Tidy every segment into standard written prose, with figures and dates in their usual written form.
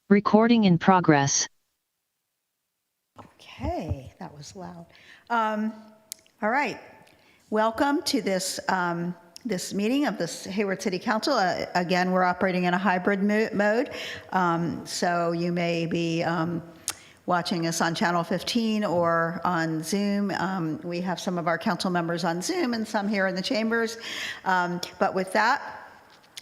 Recording in progress. Okay, that was loud. All right, welcome to this this meeting of this Hayward City Council. Again, we're operating in a hybrid mode, so you may be watching us on Channel 15 or on Zoom. We have some of our council members on Zoom and some here in the chambers. But with that,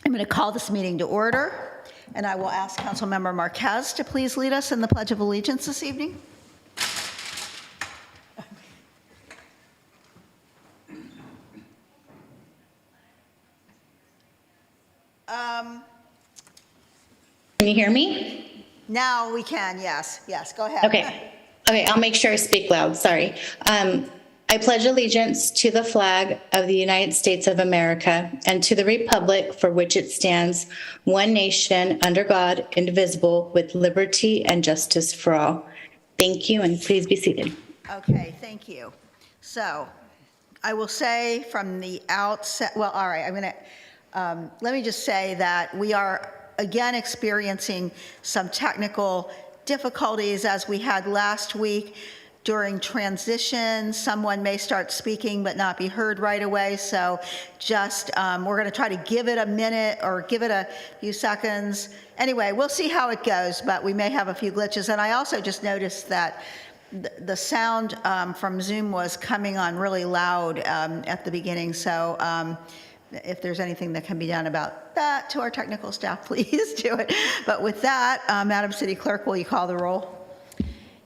I'm going to call this meeting to order, and I will ask Councilmember Marquez to please lead us in the Pledge of Allegiance this evening. Can you hear me? Now we can, yes, go ahead. Okay, I'll make sure I speak loud, sorry. I pledge allegiance to the flag of the United States of America and to the republic for which it stands, one nation, under God, indivisible, with liberty and justice for all. Thank you, and please be seated. Okay, thank you. So I will say from the outset, well, all right, let me just say that we are again experiencing some technical difficulties as we had last week. During transition, someone may start speaking but not be heard right away. So just, we're going to try to give it a minute or give it a few seconds. Anyway, we'll see how it goes, but we may have a few glitches. And I also just noticed that the sound from Zoom was coming on really loud at the beginning. So if there's anything that can be done about that to our technical staff, please do it. But with that, Madam City Clerk, will you call the roll?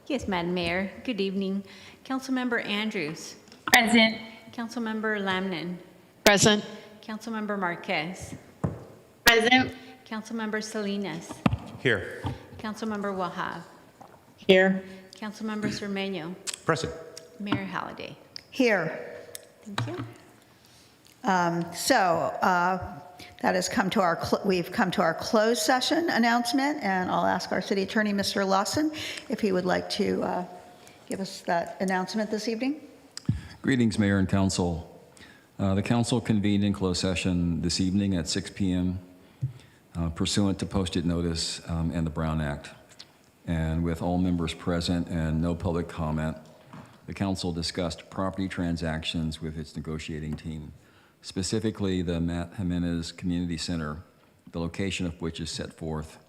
Yes, Madam Mayor. Good evening. Councilmember Andrews. Present. Councilmember Lamnan. Present. Councilmember Marquez. Present. Councilmember Salinas. Here. Councilmember Wahab. Here. Councilmember Cermeño. Present. Mayor Halliday. Here. Thank you. That has come to our, we've come to our closed session announcement, and I'll ask our city attorney, Mr. Lawson, if he would like to give us that announcement this evening. Greetings, Mayor and Council. The Council convened in closed session this evening at 6 p.m. Pursuant to posted notice and the Brown Act. And with all members present and no public comment, the Council discussed property transactions with its negotiating team. Specifically, the Matt Jimenez Community Center, the location of which is set forth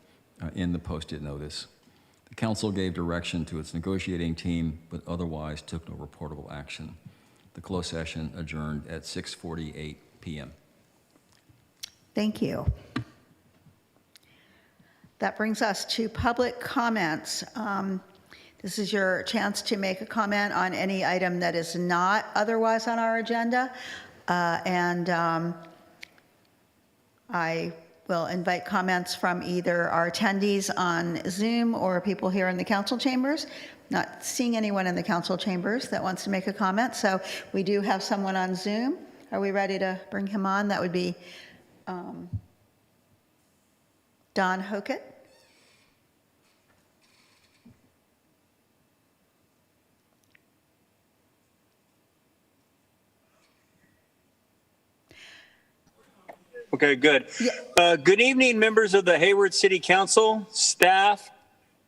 in the posted notice. The Council gave direction to its negotiating team, but otherwise took no reportable action. The closed session adjourned at 6:48 p.m. Thank you. That brings us to public comments. This is your chance to make a comment on any item that is not otherwise on our agenda. I will invite comments from either our attendees on Zoom or people here in the council chambers. Not seeing anyone in the council chambers that wants to make a comment, so we do have someone on Zoom. Are we ready to bring him on? That would be Don Hockett. Okay, good. Yeah. Good evening, members of the Hayward City Council, staff,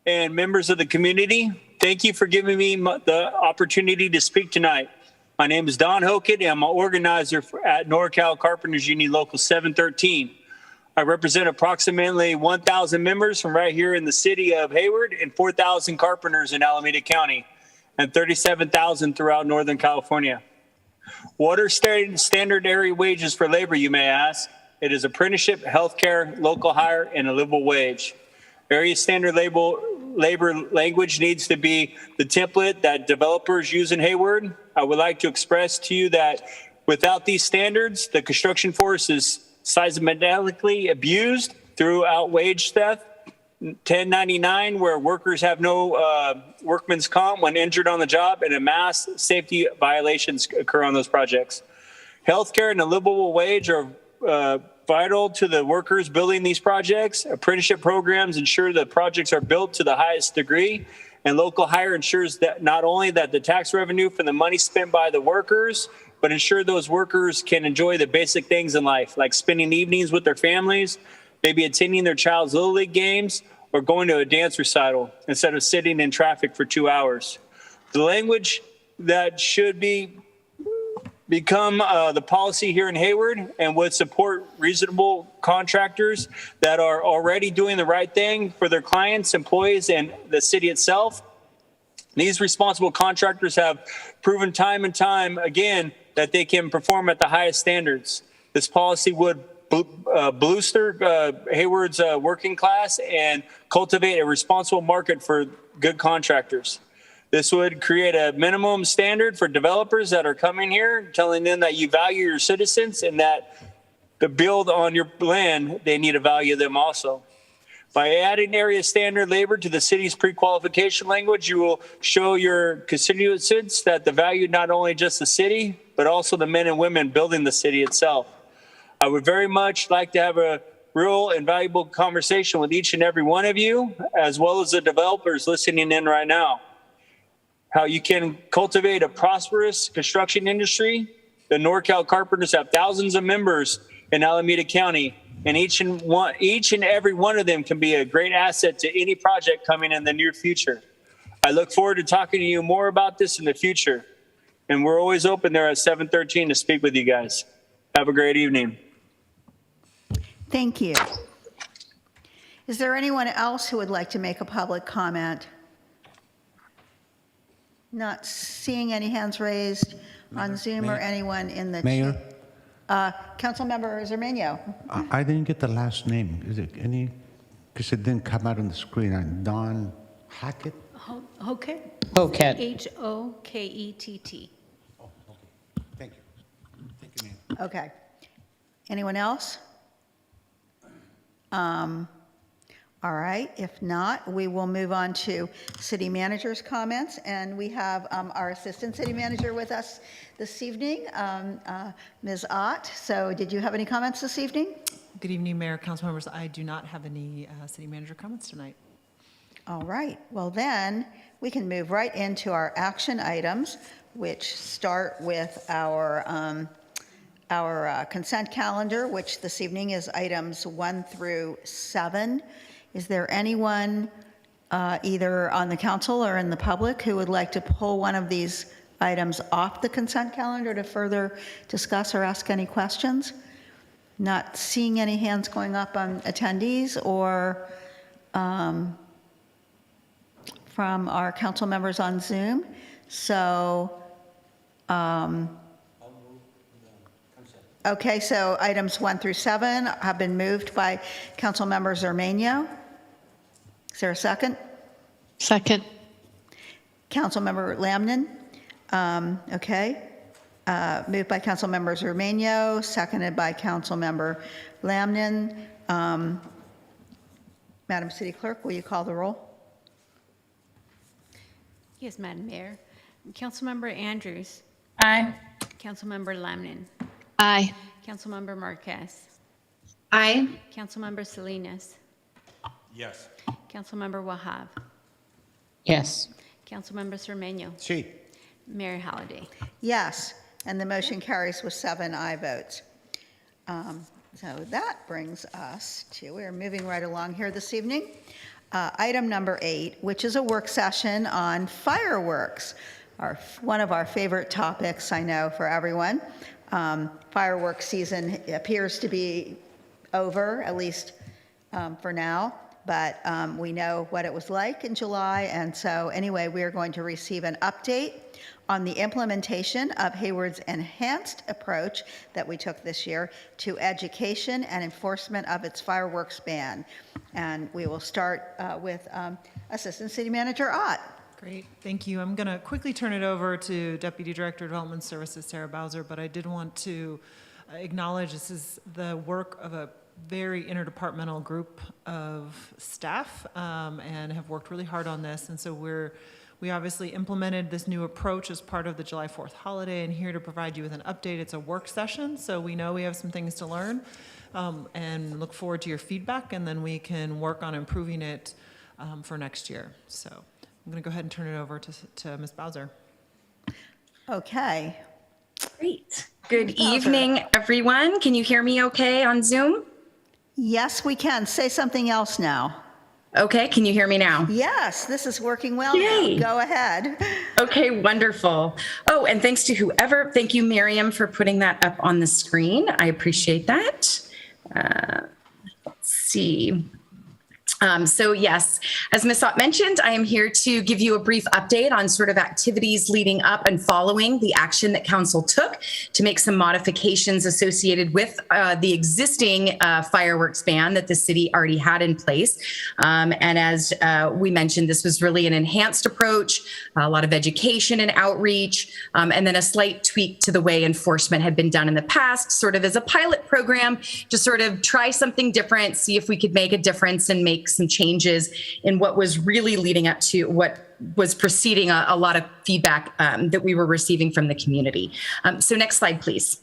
and members of the community. Thank you for giving me the opportunity to speak tonight. My name is Don Hockett, and I'm an organizer at NorCal Carpenters Union Local 713. I represent approximately 1,000 members from right here in the city of Hayward and 4,000 carpenters in Alameda County and 37,000 throughout Northern California. What are standard area wages for labor, you may ask? It is apprenticeship, healthcare, local hire, and a livable wage. Area standard labor language needs to be the template that developers use in Hayward. I would like to express to you that without these standards, the construction force is systematically abused throughout wage theft, 1099, where workers have no workman's comp when injured on the job, and mass safety violations occur on those projects. Healthcare and a livable wage are vital to the workers building these projects. Apprenticeship programs ensure the projects are built to the highest degree, and local hire ensures that not only that the tax revenue from the money spent by the workers, but ensure those workers can enjoy the basic things in life, like spending evenings with their families, maybe attending their child's Little League games, or going to a dance recital instead of sitting in traffic for 2 hours. The language that should become the policy here in Hayward and would support reasonable contractors that are already doing the right thing for their clients, employees, and the city itself. These responsible contractors have proven time and time again that they can perform at the highest standards. This policy would bolster Hayward's working class and cultivate a responsible market for good contractors. This would create a minimum standard for developers that are coming here, telling them that you value your citizens and that to build on your land, they need to value them also. By adding area standard labor to the city's pre-qualification language, you will show your constituents that the value not only just the city, but also the men and women building the city itself. I would very much like to have a real and valuable conversation with each and every one of you, as well as the developers listening in right now. How you can cultivate a prosperous construction industry. The NorCal Carpenters have thousands of members in Alameda County, and each and every one of them can be a great asset to any project coming in the near future. I look forward to talking to you more about this in the future, and we're always open there at 7:13 to speak with you guys. Have a great evening. Thank you. Is there anyone else who would like to make a public comment? Not seeing any hands raised on Zoom or anyone in the. Mayor? Councilmember Zermano. I didn't get the last name. Is it any? Because it didn't come out on the screen. Don Hackett? Okay. Hoket. Hokett. Thank you. Thank you, Mayor. Okay. Anyone else? All right. If not, we will move on to city manager's comments. And we have our assistant city manager with us this evening, Ms. Ott. So did you have any comments this evening? Good evening, Mayor, council members. I do not have any city manager comments tonight. All right. Well, then we can move right into our action items, which start with our consent calendar, which this evening is items 1 through 7. Is there anyone either on the council or in the public who would like to pull one of these items off the consent calendar to further discuss or ask any questions? Not seeing any hands going up on attendees or from our council members on Zoom. So, okay, so items 1 through 7 have been moved by Councilmember Zermano. Is there a second? Second. Councilmember Lamnin. Okay. Moved by Councilmember Zermano, seconded by Councilmember Lamnin. Madam City Clerk, will you call the roll? Yes, Madam Mayor. Councilmember Andrews. Aye. Councilmember Lamnin. Aye. Councilmember Marquez. Aye. Councilmember Salinas. Yes. Councilmember Wahab. Yes. Councilmember Zermano. See. Mayor Halliday. Yes, and the motion carries with 7 aye votes. So that brings us to, we're moving right along here this evening. Item number 8, which is a work session on fireworks, one of our favorite topics, I know, for everyone. Fireworks season appears to be over, at least for now, but we know what it was like in July. And so anyway, we are going to receive an update on the implementation of Hayward's enhanced approach that we took this year to education and enforcement of its fireworks ban. And we will start with Assistant City Manager Ott. Great, thank you. I'm going to quickly turn it over to Deputy Director of Development Services, Sarah Bowser, but I did want to acknowledge this is the work of a very interdepartmental group of staff and have worked really hard on this. And so we obviously implemented this new approach as part of the July 4th holiday, and here to provide you with an update. It's a work session, so we know we have some things to learn and look forward to your feedback, and then we can work on improving it for next year. So I'm going to go ahead and turn it over to Ms. Bowser. Okay. Great. Good evening, everyone. Can you hear me okay on Zoom? Yes, we can. Say something else now. Okay, can you hear me now? Yes, this is working well Yay. now. Go ahead. Okay, wonderful. Oh, and thanks to thank you, Miriam, for putting that up on the screen. I appreciate that. Let's see. So yes, as Ms. Ott mentioned, I am here to give you a brief update on sort of activities leading up and following the action that council took to make some modifications associated with the existing fireworks ban that the city already had in place. And as we mentioned, this was really an enhanced approach, a lot of education and outreach, and then a slight tweak to the way enforcement had been done in the past, sort of as a pilot program to sort of try something different, see if we could make a difference and make some changes in what was really leading up to what was preceding a lot of feedback that we were receiving from the community. So next slide, please.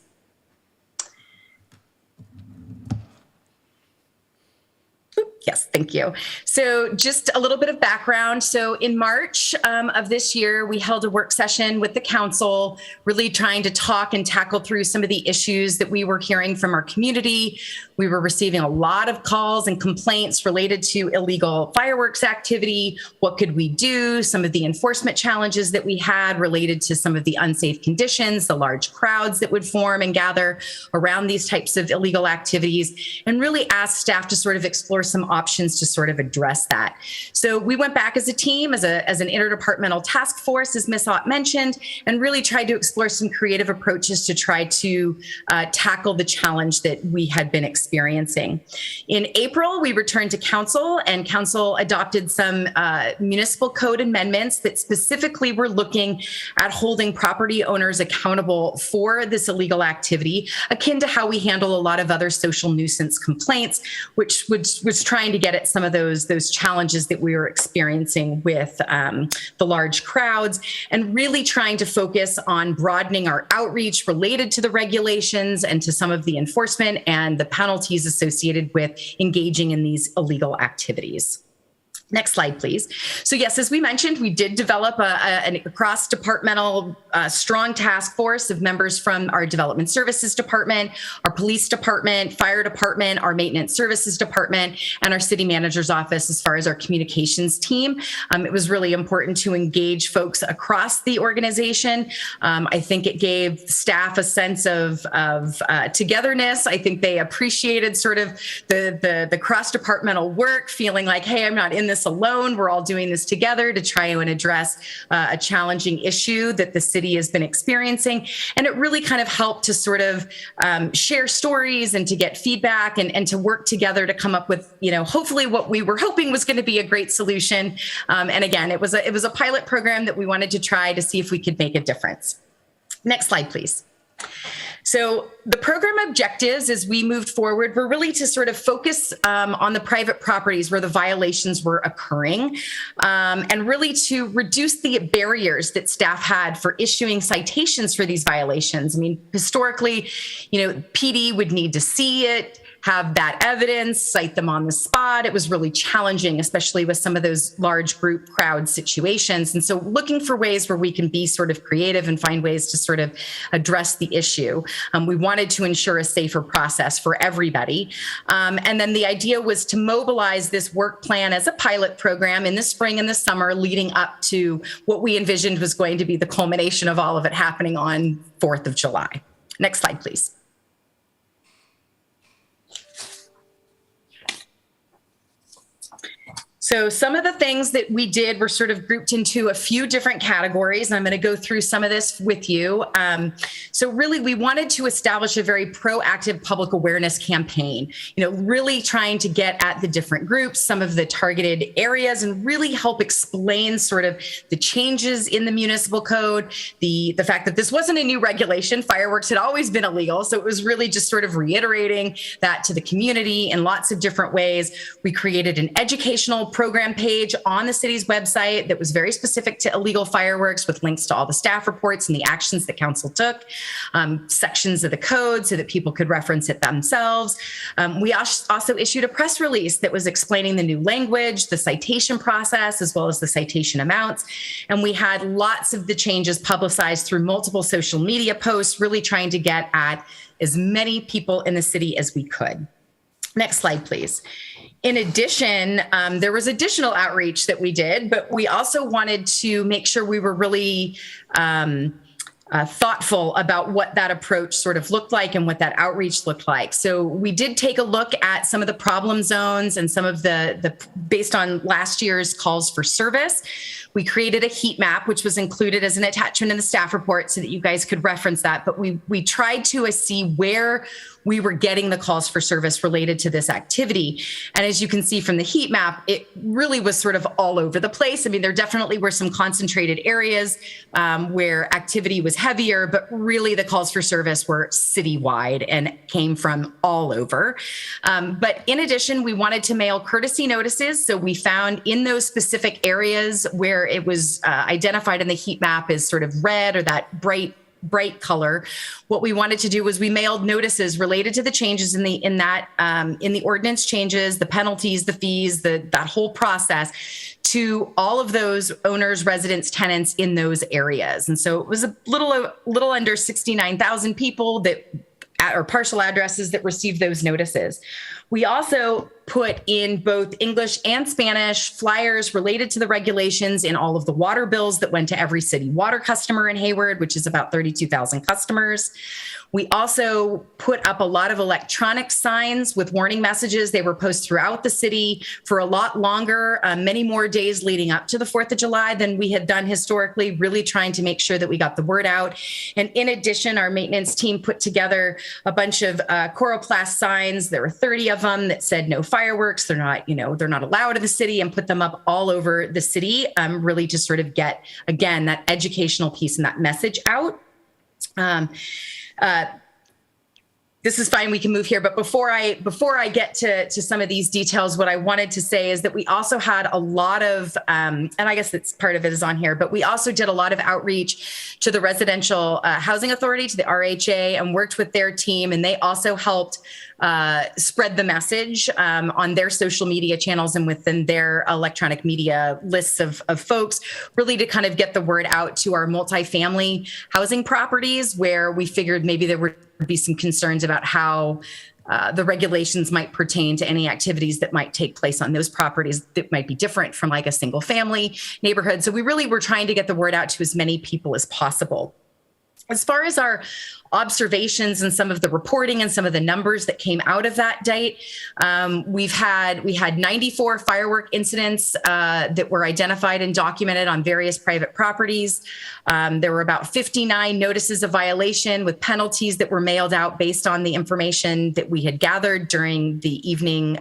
Yes, thank you. So just a little bit of background. So in March of this year, we held a work session with the council, really trying to talk and tackle through some of the issues that we were hearing from our community. We were receiving a lot of calls and complaints related to illegal fireworks activity. What could we do? Some of the enforcement challenges that we had related to some of the unsafe conditions, the large crowds that would form and gather around these types of illegal activities, and really asked staff to sort of explore some options to sort of address that. So we went back as a team, as an interdepartmental task force, as Ms. Ott mentioned, and really tried to explore some creative approaches to try to tackle the challenge that we had been experiencing. In April, we returned to council, and council adopted some municipal code amendments that specifically were looking at holding property owners accountable for this illegal activity, akin to how we handle a lot of other social nuisance complaints, which was trying to get at some of those challenges that we were experiencing with the large crowds, and really trying to focus on broadening our outreach related to the regulations and to some of the enforcement and the penalties associated with engaging in these illegal activities. Next slide, please. So yes, as we mentioned, we did develop a cross-departmental strong task force of members from our development services department, our police department, fire department, our maintenance services department, and our city manager's office as far as our communications team. It was really important to engage folks across the organization. I think it gave staff a sense of togetherness. I think they appreciated sort of the cross-departmental work, feeling like, hey, I'm not in this alone. We're all doing this together to try and address a challenging issue that the city has been experiencing. And it really kind of helped to sort of share stories and to get feedback and to work together to come up with, hopefully what we were hoping was going to be a great solution. And again, it was a pilot program that we wanted to try to see if we could make a difference. Next slide, please. So the program objectives as we moved forward were really to sort of focus on the private properties where the violations were occurring, and really to reduce the barriers that staff had for issuing citations for these violations. I mean, historically, PD would need to see it, have that evidence, cite them on the spot. It was really challenging, especially with some of those large group crowd situations. And so looking for ways where we can be sort of creative and find ways to sort of address the issue. We wanted to ensure a safer process for everybody. And then the idea was to mobilize this work plan as a pilot program in the spring and the summer leading up to what we envisioned was going to be the culmination of all of it happening on 4th of July. Next slide, please. So some of the things that we did were sort of grouped into a few different categories, and I'm going to go through some of this with you. So really, we wanted to establish a very proactive public awareness campaign, really trying to get at the different groups, some of the targeted areas, and really help explain sort of the changes in the municipal code, the fact that this wasn't a new regulation. Fireworks had always been illegal. So it was really just sort of reiterating that to the community in lots of different ways. We created an educational program page on the city's website that was very specific to illegal fireworks with links to all the staff reports and the actions that council took, sections of the code so that people could reference it themselves. We also issued a press release that was explaining the new language, the citation process, as well as the citation amounts. And we had lots of the changes publicized through multiple social media posts, really trying to get at as many people in the city as we could. Next slide, please. In addition, there was additional outreach that we did, but we also wanted to make sure we were really thoughtful about what that approach sort of looked like and what that outreach looked like. So we did take a look at some of the problem zones and some of the based on last year's calls for service. We created a heat map, which was included as an attachment in the staff report so that you guys could reference that. But we tried to see where we were getting the calls for service related to this activity. And as you can see from the heat map, it really was sort of all over the place. I mean, there definitely were some concentrated areas where activity was heavier, but really the calls for service were citywide and came from all over. But in addition, we wanted to mail courtesy notices. So we found in those specific areas where it was identified in the heat map as sort of red or that bright color. What we wanted to do was we mailed notices related to the changes in the ordinance changes, the penalties, the fees, that whole process to all of those owners, residents, tenants in those areas. And so it was a little under 69,000 people that or partial addresses that received those notices. We also put in both English and Spanish flyers related to the regulations in all of the water bills that went to every city water customer in Hayward, which is about 32,000 customers. We also put up a lot of electronic signs with warning messages. They were posted throughout the city for a lot longer, many more days leading up to the 4th of July than we had done historically, really trying to make sure that we got the word out. And in addition, our maintenance team put together a bunch of coroplast signs. There were 30 of them that said no fireworks. They're not allowed in the city, and put them up all over the city, really to sort of get, again, that educational piece and that message out. This is fine. We can move here. But before I get to some of these details, what I wanted to say is that we also had a lot of, and I guess that's part of it is on here, but we also did a lot of outreach to the Residential Housing Authority, to the RHA, and worked with their team. And they also helped spread the message on their social media channels and within their electronic media lists of folks, really to kind of get the word out to our multifamily housing properties, where we figured maybe there would be some concerns about how the regulations might pertain to any activities that might take place on those properties that might be different from like a single family neighborhood. So we really were trying to get the word out to as many people as possible. As far as our observations and some of the reporting and some of the numbers that came out of that date, we had 94 firework incidents that were identified and documented on various private properties. There were about 59 notices of violation with penalties that were mailed out based on the information that we had gathered during the evening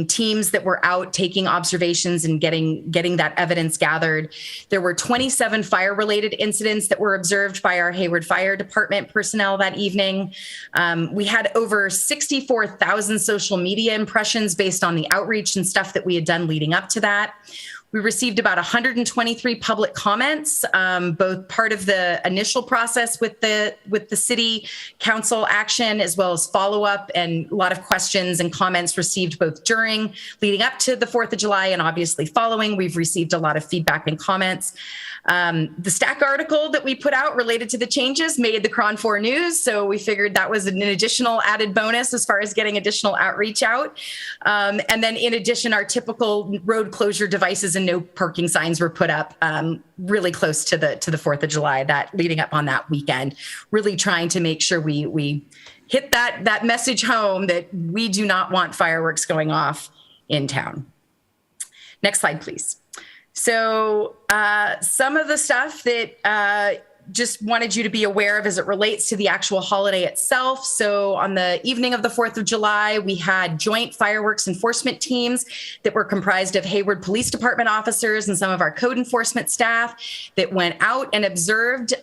teams that were out taking observations and getting that evidence gathered. There were 27 fire-related incidents that were observed by our Hayward Fire Department personnel that evening. We had over 64,000 social media impressions based on the outreach and stuff that we had done leading up to that. We received about 123 public comments, both part of the initial process with the city council action, as well as follow-up, and a lot of questions and comments received both leading up to the 4th of July and obviously following. We've received a lot of feedback and comments. The stack article that we put out related to the changes made the Cron 4 news. So we figured that was an additional added bonus as far as getting additional outreach out. And then in addition, our typical road closure devices and no parking signs were put up really close to the 4th of July, that leading up on that weekend, really trying to make sure we hit that message home that we do not want fireworks going off in town. Next slide, please. So some of the stuff that just wanted you to be aware of as it relates to the actual holiday itself. So on the evening of the 4th of July, we had joint fireworks enforcement teams that were comprised of Hayward Police Department officers and some of our code enforcement staff that went out and observed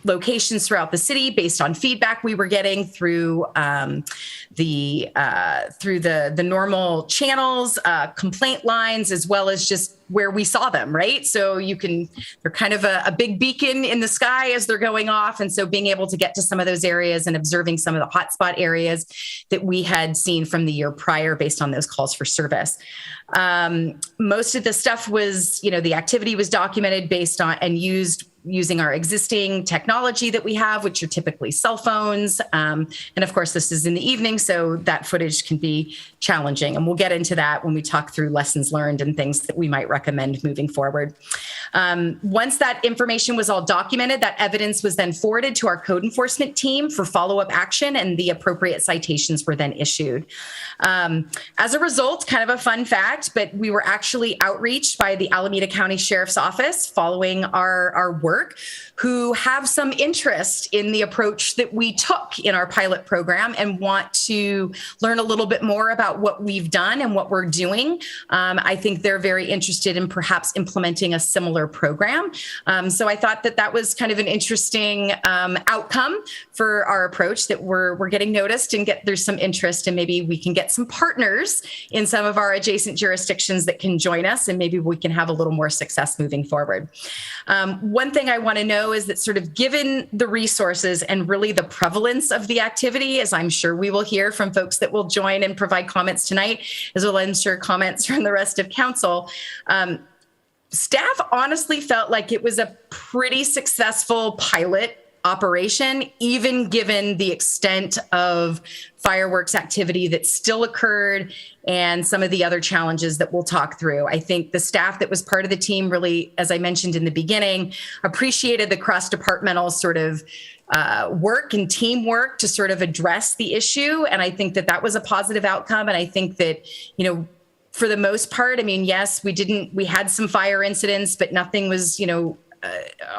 locations throughout the city based on feedback we were getting through the normal channels, complaint lines, as well as just where we saw them, right? So they're kind of a big beacon in the sky as they're going off. And so being able to get to some of those areas and observing some of the hotspot areas that we had seen from the year prior based on those calls for service. Most of the stuff was, the activity was documented based on and used using our existing technology that we have, which are typically cell phones. And of course, this is in the evening, so that footage can be challenging. And we'll get into that when we talk through lessons learned and things that we might recommend moving forward. Once that information was all documented, that evidence was then forwarded to our code enforcement team for follow-up action, and the appropriate citations were then issued. As a result, kind of a fun fact, but we were actually outreached by the Alameda County Sheriff's Office following our work, who have some interest in the approach that we took in our pilot program and want to learn a little bit more about what we've done and what we're doing. I think they're very interested in perhaps implementing a similar program. So I thought that that was kind of an interesting outcome for our approach, that we're getting noticed and there's some interest, and maybe we can get some partners in some of our adjacent jurisdictions that can join us, and maybe we can have a little more success moving forward. One thing I want to know is that, sort of given the resources and really the prevalence of the activity, as I'm sure we will hear from folks that will join and provide comments tonight, as well as I'm sure comments from the rest of council, staff honestly felt like it was a pretty successful pilot operation, even given the extent of fireworks activity that still occurred and some of the other challenges that we'll talk through. I think the staff that was part of the team really, as I mentioned in the beginning, appreciated the cross-departmental sort of work and teamwork to sort of address the issue. And I think that that was a positive outcome. And I think that, you know, for the most part, I mean, yes, we had some fire incidents, but nothing was, you know,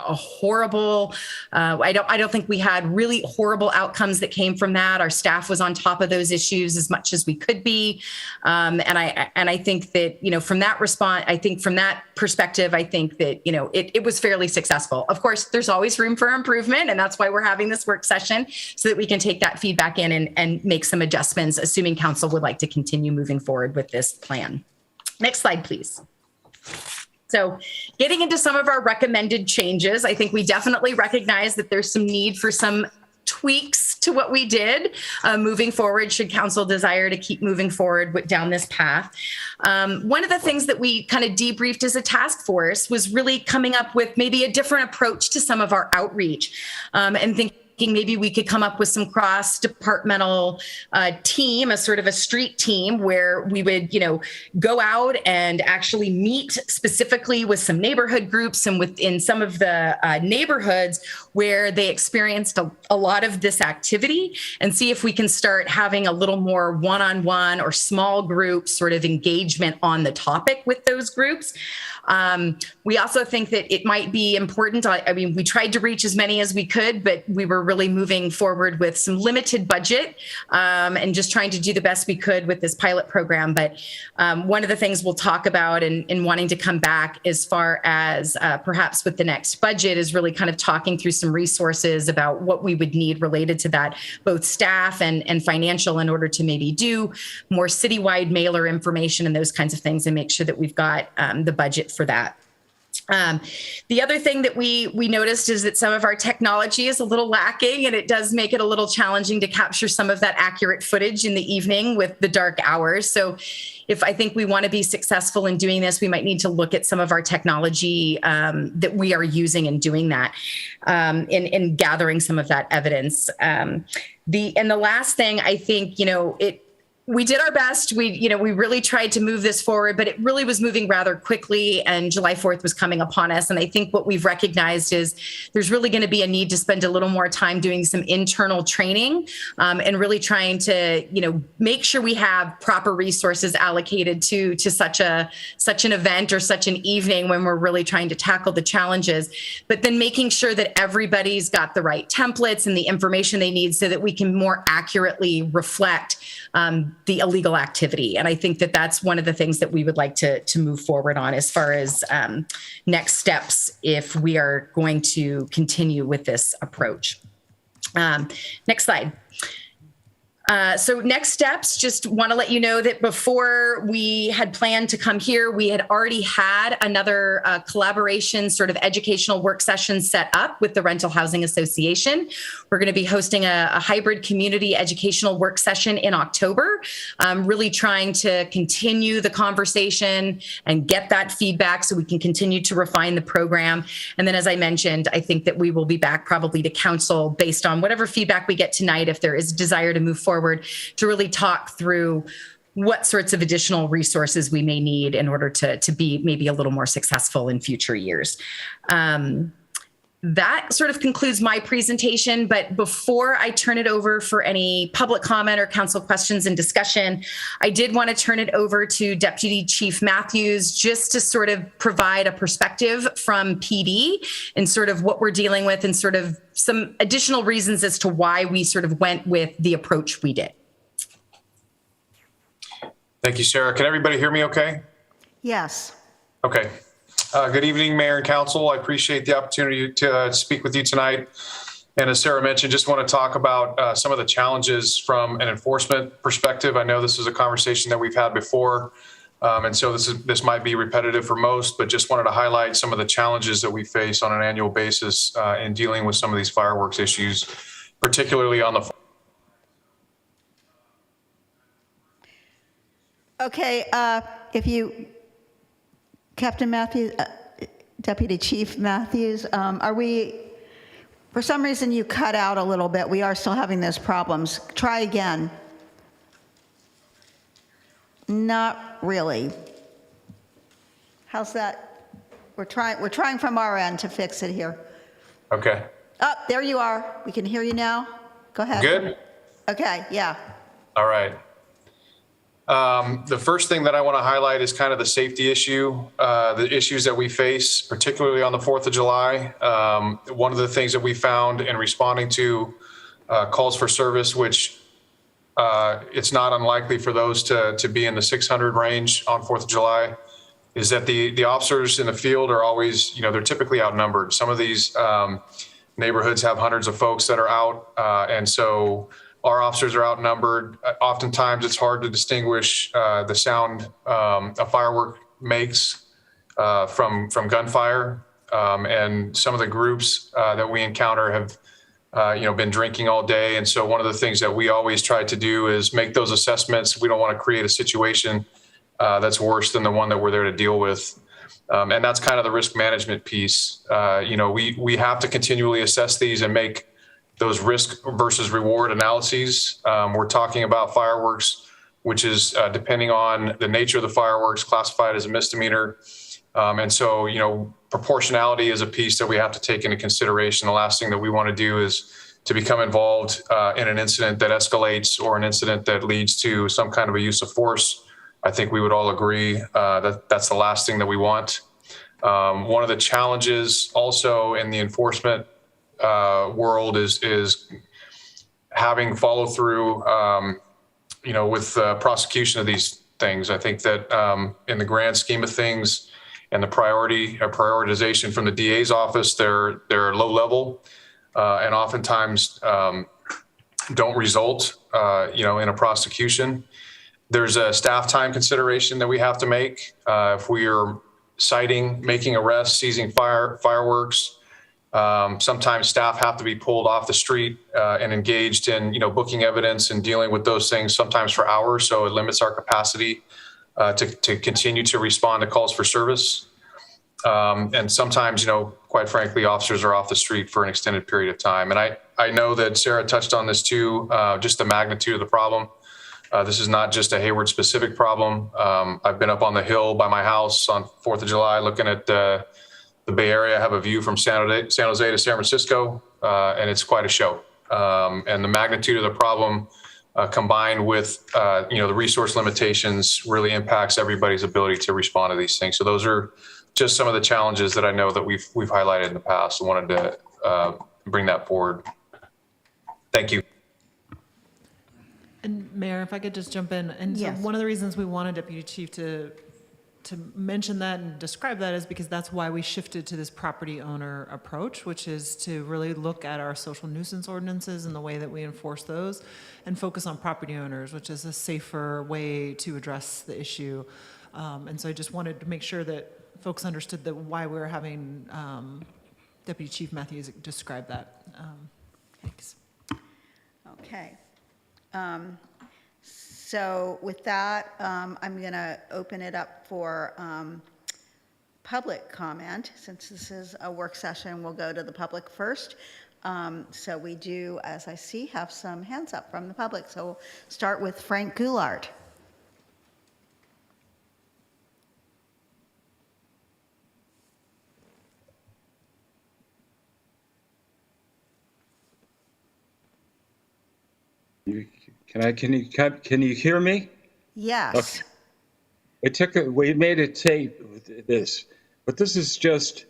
a horrible, I don't think we had really horrible outcomes that came from that. Our staff was on top of those issues as much as we could be. And I think that, you know, from that response, I think from that perspective, I think that, you know, it was fairly successful. Of course, there's always room for improvement, and that's why we're having this work session, so that we can take that feedback in and make some adjustments, assuming council would like to continue moving forward with this plan. Next slide, please. So getting into some of our recommended changes, I think we definitely recognize that there's some need for some tweaks to what we did moving forward, should council desire to keep moving forward down this path. One of the things that we kind of debriefed as a task force was really coming up with maybe a different approach to some of our outreach, and thinking maybe we could come up with some cross-departmental team, a sort of a street team, where we would, you know, go out and actually meet specifically with some neighborhood groups and within some of the neighborhoods where they experienced a lot of this activity, and see if we can start having a little more one-on-one or small group sort of engagement on the topic with those groups. We also think that it might be important. I mean, we tried to reach as many as we could, but we were really moving forward with some limited budget, and just trying to do the best we could with this pilot program. But one of the things we'll talk about and wanting to come back as far as perhaps with the next budget is really kind of talking through some resources about what we would need related to that, both staff and financial, in order to maybe do more citywide mailer information and those kinds of things, and make sure that we've got the budget for that. The other thing that we noticed is that some of our technology is a little lacking, and it does make it a little challenging to capture some of that accurate footage in the evening with the dark hours. So if I think we want to be successful in doing this, we might need to look at some of our technology that we are using in doing that, in gathering some of that evidence. The last thing, I think, you know, we did our best. We really tried to move this forward, but it really was moving rather quickly, and July 4th was coming upon us. And I think what we've recognized is there's really going to be a need to spend a little more time doing some internal training, and really trying to, you know, make sure we have proper resources allocated to such an event or such an evening when we're really trying to tackle the challenges, but then making sure that everybody's got the right templates and the information they need so that we can more accurately reflect the illegal activity. And I think that that's one of the things that we would like to move forward on as far as next steps if we are going to continue with this approach. Next slide. So next steps, just want to let you know that before we had planned to come here, we had already had another collaboration sort of educational work session set up with the Rental Housing Association. We're going to be hosting a hybrid community educational work session in October, really trying to continue the conversation and get that feedback so we can continue to refine the program. And then, as I mentioned, I think that we will be back probably to council based on whatever feedback we get tonight, if there is a desire to move forward, to really talk through what sorts of additional resources we may need in order to be maybe a little more successful in future years. That sort of concludes my presentation, but before I turn it over for any public comment or council questions and discussion, I did want to turn it over to Deputy Chief Matthews just to sort of provide a perspective from PD and sort of what we're dealing with and sort of some additional reasons as to why we sort of went with the approach we did. Thank you, Sarah. Can everybody hear me okay? Yes. Okay. Good evening, Mayor and Council. I appreciate the opportunity to speak with you tonight. And as Sarah mentioned, just want to talk about some of the challenges from an enforcement perspective. I know this is a conversation that we've had before, and so this might be repetitive for most, but just wanted to highlight some of the challenges that we face on an annual basis in dealing with some of these fireworks issues, particularly on the. Okay, Captain Matthews, Deputy Chief Matthews, for some reason you cut out a little bit. We are still having those problems. Try again. Not really. How's that? We're trying from our end to fix it here. Okay. Oh, there you are. We can hear you now. Go ahead. Good? Okay, yeah. All right. The first thing that I want to highlight is kind of the safety issue, the issues that we face, particularly on the 4th of July. One of the things that we found in responding to calls for service, which it's not unlikely for those to be in the 600 range on 4th of July, is that the officers in the field are always, they're typically outnumbered. Some of these neighborhoods have hundreds of folks that are out, and so our officers are outnumbered. Oftentimes, it's hard to distinguish the sound a firework makes from gunfire. And some of the groups that we encounter have, been drinking all day. And so one of the things that we always try to do is make those assessments. We don't want to create a situation that's worse than the one that we're there to deal with. And that's kind of the risk management piece. We have to continually assess these and make those risk versus reward analyses. We're talking about fireworks, which is depending on the nature of the fireworks, classified as a misdemeanor. And so, proportionality is a piece that we have to take into consideration. The last thing that we want to do is to become involved in an incident that escalates or an incident that leads to some kind of a use of force. I think we would all agree that that's the last thing that we want. One of the challenges also in the enforcement world is having follow through, with prosecution of these things. I think that in the grand scheme of things and the prioritization from the DA's office, they're low level and oftentimes don't result, in a prosecution. There's a staff time consideration that we have to make if we are citing, making arrests, seizing fireworks. Sometimes staff have to be pulled off the street and engaged in, booking evidence and dealing with those things sometimes for hours. So it limits our capacity to continue to respond to calls for service. And sometimes, quite frankly, officers are off the street for an extended period of time. And I know that Sarah touched on this too, just the magnitude of the problem. This is not just a Hayward specific problem. I've been up on the hill by my house on 4th of July looking at the Bay Area. I have a view from San Jose to San Francisco, and it's quite a show. And the magnitude of the problem combined with, the resource limitations really impacts everybody's ability to respond to these things. So those are just some of the challenges that I know that we've highlighted in the past. I wanted to bring that forward. Thank you. And Mayor, if I could just jump in. And so Yes. one of the reasons we wanted Deputy Chief to mention that and describe that is because that's why we shifted to this property owner approach, which is to really look at our social nuisance ordinances and the way that we enforce those and focus on property owners, which is a safer way to address the issue. And so I just wanted to make sure that folks understood that why we're having Deputy Chief Matthews describe that. Thanks. Okay. So with that, I'm going to open it up for public comment. Since this is a work session, we'll go to the public first. So we do, as I see, have some hands up from the public. So we'll start with Frank Goulart. Can you hear me? Yes. Okay. We made a tape with this, but this is just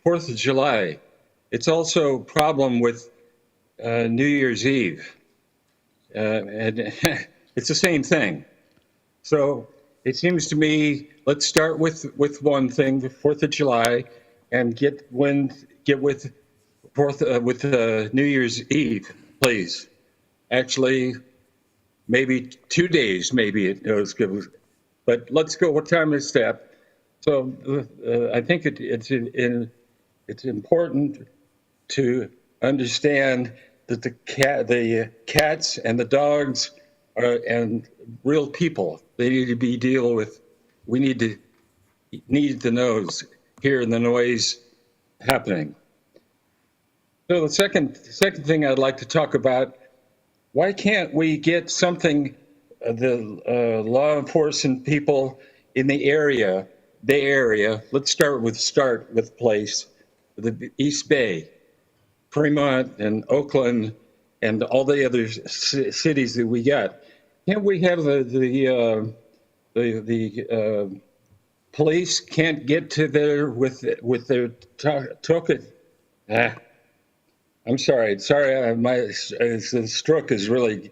4th of July. It's also a problem with New Year's Eve. And it's the same thing. So it seems to me, let's start with one thing, the 4th of July, and get with New Year's Eve, please. Actually, maybe 2 days, maybe it was good. But let's go one time a step. So I think it's important to understand that the cats and the dogs are and real people. They need to be dealt with. We need the nose, hear the noise happening. So the second thing I'd like to talk about. Why can't we get something, the law enforcement people in the area, Bay Area, let's start with place, the East Bay, Fremont and Oakland and all the other cities that we got. Can't we have the police can't get to there with their token? I'm sorry. The stroke is really,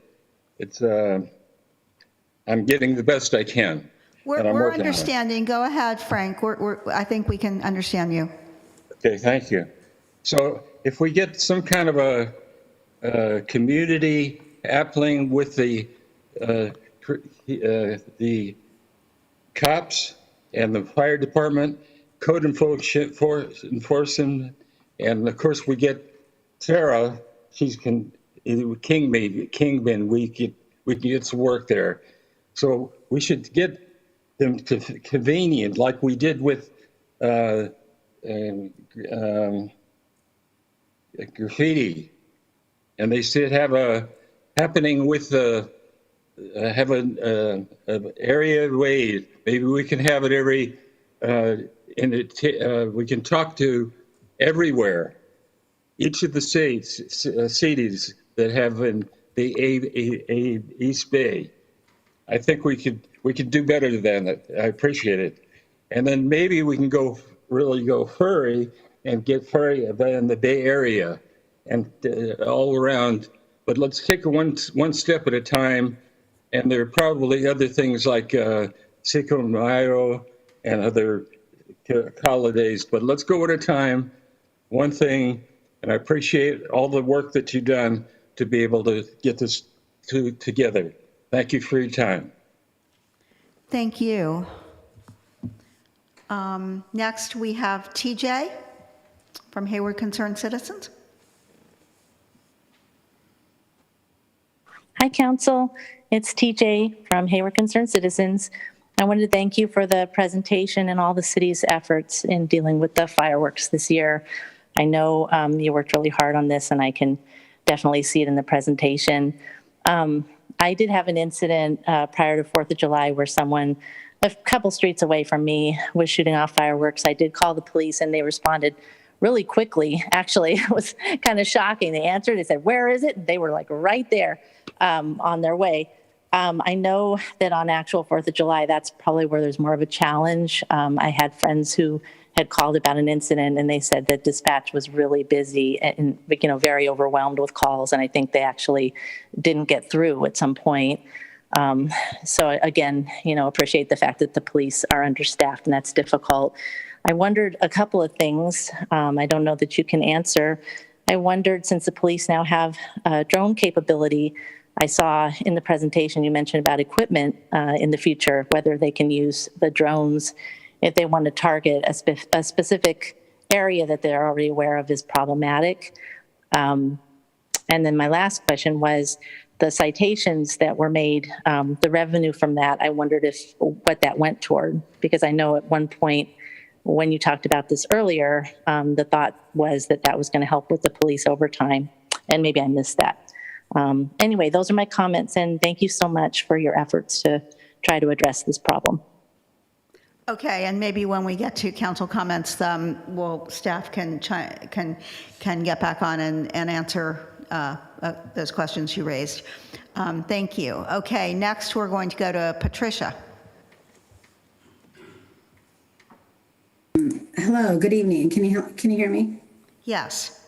I'm getting the best I can. We're understanding. Go ahead, Frank. I think we can understand you. Okay, thank you. So if we get some kind of a community happening with the cops and the fire department, code enforcement, and of course we get Sarah, she's Kingman. We can get some work there. So we should get them to convenient, like we did with graffiti, and they should have a happening with have an area raid. Maybe we can have it every we can talk to everywhere. Each of the cities that have in the East Bay, I think we could do better than that. I appreciate it, and then maybe we can go furry and get furry in the Bay Area and all around. But let's take one step at a time. And there are probably other things like Cinco de Mayo and other holidays. But let's go at a time. One thing. And I appreciate all the work that you've done to be able to get this together. Thank you for your time. Thank you. Next, we have TJ from Hayward Concerned Citizens. Hi, Council. It's TJ from Hayward Concerned Citizens. I wanted to thank you for the presentation and all the city's efforts in dealing with the fireworks this year. I know you worked really hard on this, and I can definitely see it in the presentation. I did have an incident prior to 4th of July where someone a couple streets away from me was shooting off fireworks. I did call the police, and they responded really quickly. Actually, it was kind of shocking. They answered. They said, "Where is it?" And they were like right there on their way. I know that on actual 4th of July, that's probably where there's more of a challenge. I had friends who had called about an incident, and they said that dispatch was really busy and very overwhelmed with calls, and I think they actually didn't get through at some point. So again, appreciate the fact that the police are understaffed, and that's difficult. I wondered a couple of things. I don't know that you can answer. I wondered, since the police now have drone capability, I saw in the presentation you mentioned about equipment in the future, whether they can use the drones if they want to target a specific area that they're already aware of is problematic. And then my last question was the citations that were made, the revenue from that, I wondered what that went toward, because I know at one point when you talked about this earlier, the thought was that was going to help with the police overtime, and maybe I missed that. Anyway, those are my comments, and thank you so much for your efforts to try to address this problem. Okay, and maybe when we get to council comments, staff can get back on and answer those questions you raised. Thank you. Okay, next we're going to go to Patricia. Hello, good evening. Can you hear me? Yes.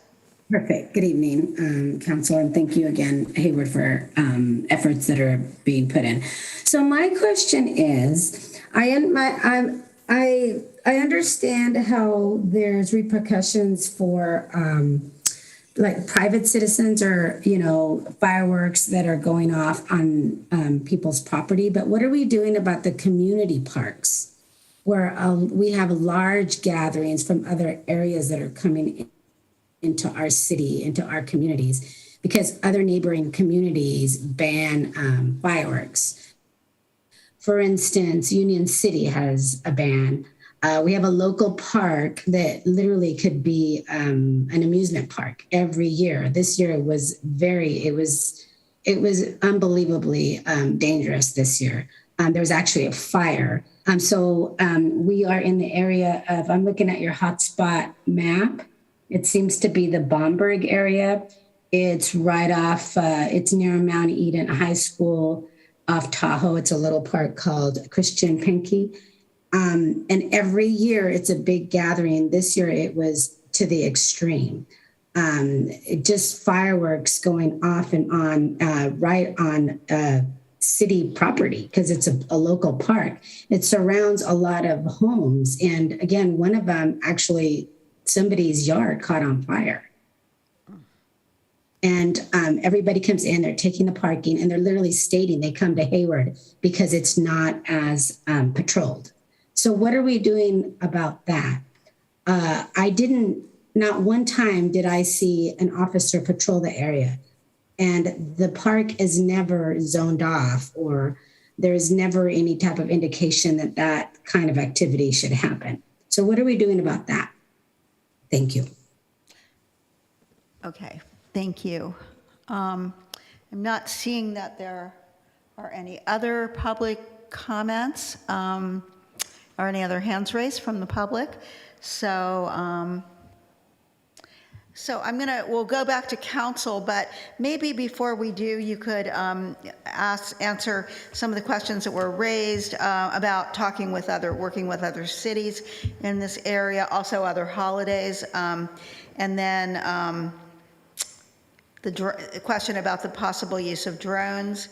Perfect. Good evening, Council, and thank you again, Hayward, for efforts that are being put in. So my question is, I understand how there's repercussions for like private citizens or fireworks that are going off on people's property, but what are we doing about the community parks where we have large gatherings from other areas that are coming into our city, into our communities, because other neighboring communities ban fireworks. For instance, Union City has a ban. We have a local park that literally could be an amusement park every year. This year it was unbelievably dangerous this year. There was actually a fire. So we are in the area of, I'm looking at your hotspot map. It seems to be the Bomberg area. It's right off, it's near Mount Eden High School off Tahoe. It's a little park called Christian Pinky. And every year it's a big gathering. This year it was to the extreme. Just fireworks going off and on, right on city property, because it's a local park. It surrounds a lot of homes. And again, one of them actually, somebody's yard caught on fire. And everybody comes in, they're taking the parking, and they're literally stating they come to Hayward because it's not as patrolled. So what are we doing about that? Not one time did I see an officer patrol the area. And the park is never zoned off, or there is never any type of indication that that kind of activity should happen. So what are we doing about that? Thank you. Okay, thank you. I'm not seeing that there are any other public comments or any other hands raised from the public. So, we'll go back to council, but maybe before we do, you could answer some of the questions that were raised about working with other cities in this area, also other holidays, and then the question about the possible use of drones,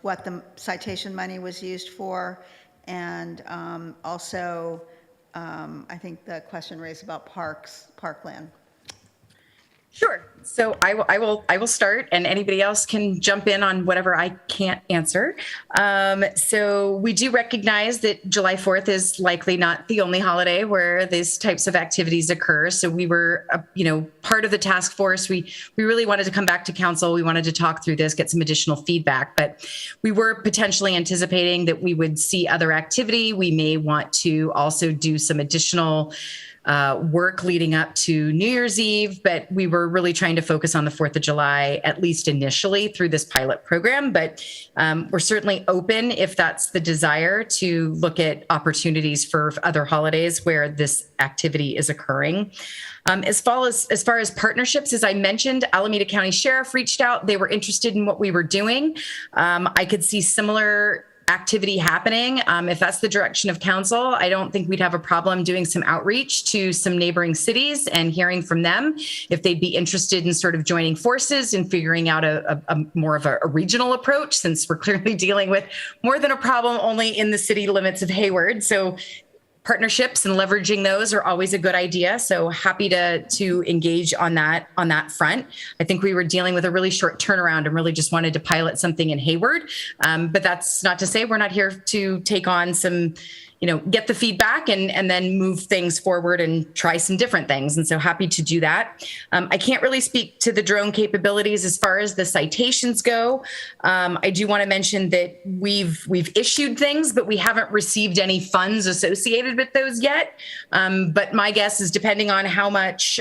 what the citation money was used for, and also I think the question raised about parkland. Sure. So I will start, and anybody else can jump in on whatever I can't answer. So we do recognize that July 4th is likely not the only holiday where these types of activities occur. So we were, part of the task force. We really wanted to come back to council. We wanted to talk through this, get some additional feedback, but we were potentially anticipating that we would see other activity. We may want to also do some additional work leading up to New Year's Eve, but we were really trying to focus on the 4th of July, at least initially through this pilot program. But we're certainly open, if that's the desire, to look at opportunities for other holidays where this activity is occurring. As far as partnerships, as I mentioned, Alameda County Sheriff reached out. They were interested in what we were doing. I could see similar activity happening. If that's the direction of council, I don't think we'd have a problem doing some outreach to some neighboring cities and hearing from them if they'd be interested in sort of joining forces and figuring out a more of a regional approach, since we're clearly dealing with more than a problem only in the city limits of Hayward. So partnerships and leveraging those are always a good idea. So happy to engage on that front. I think we were dealing with a really short turnaround and really just wanted to pilot something in Hayward. But that's not to say we're not here to take on some, get the feedback and then move things forward and try some different things. And so happy to do that. I can't really speak to the drone capabilities as far as the citations go. I do want to mention that we've issued things, but we haven't received any funds associated with those yet. But my guess is, depending on how much,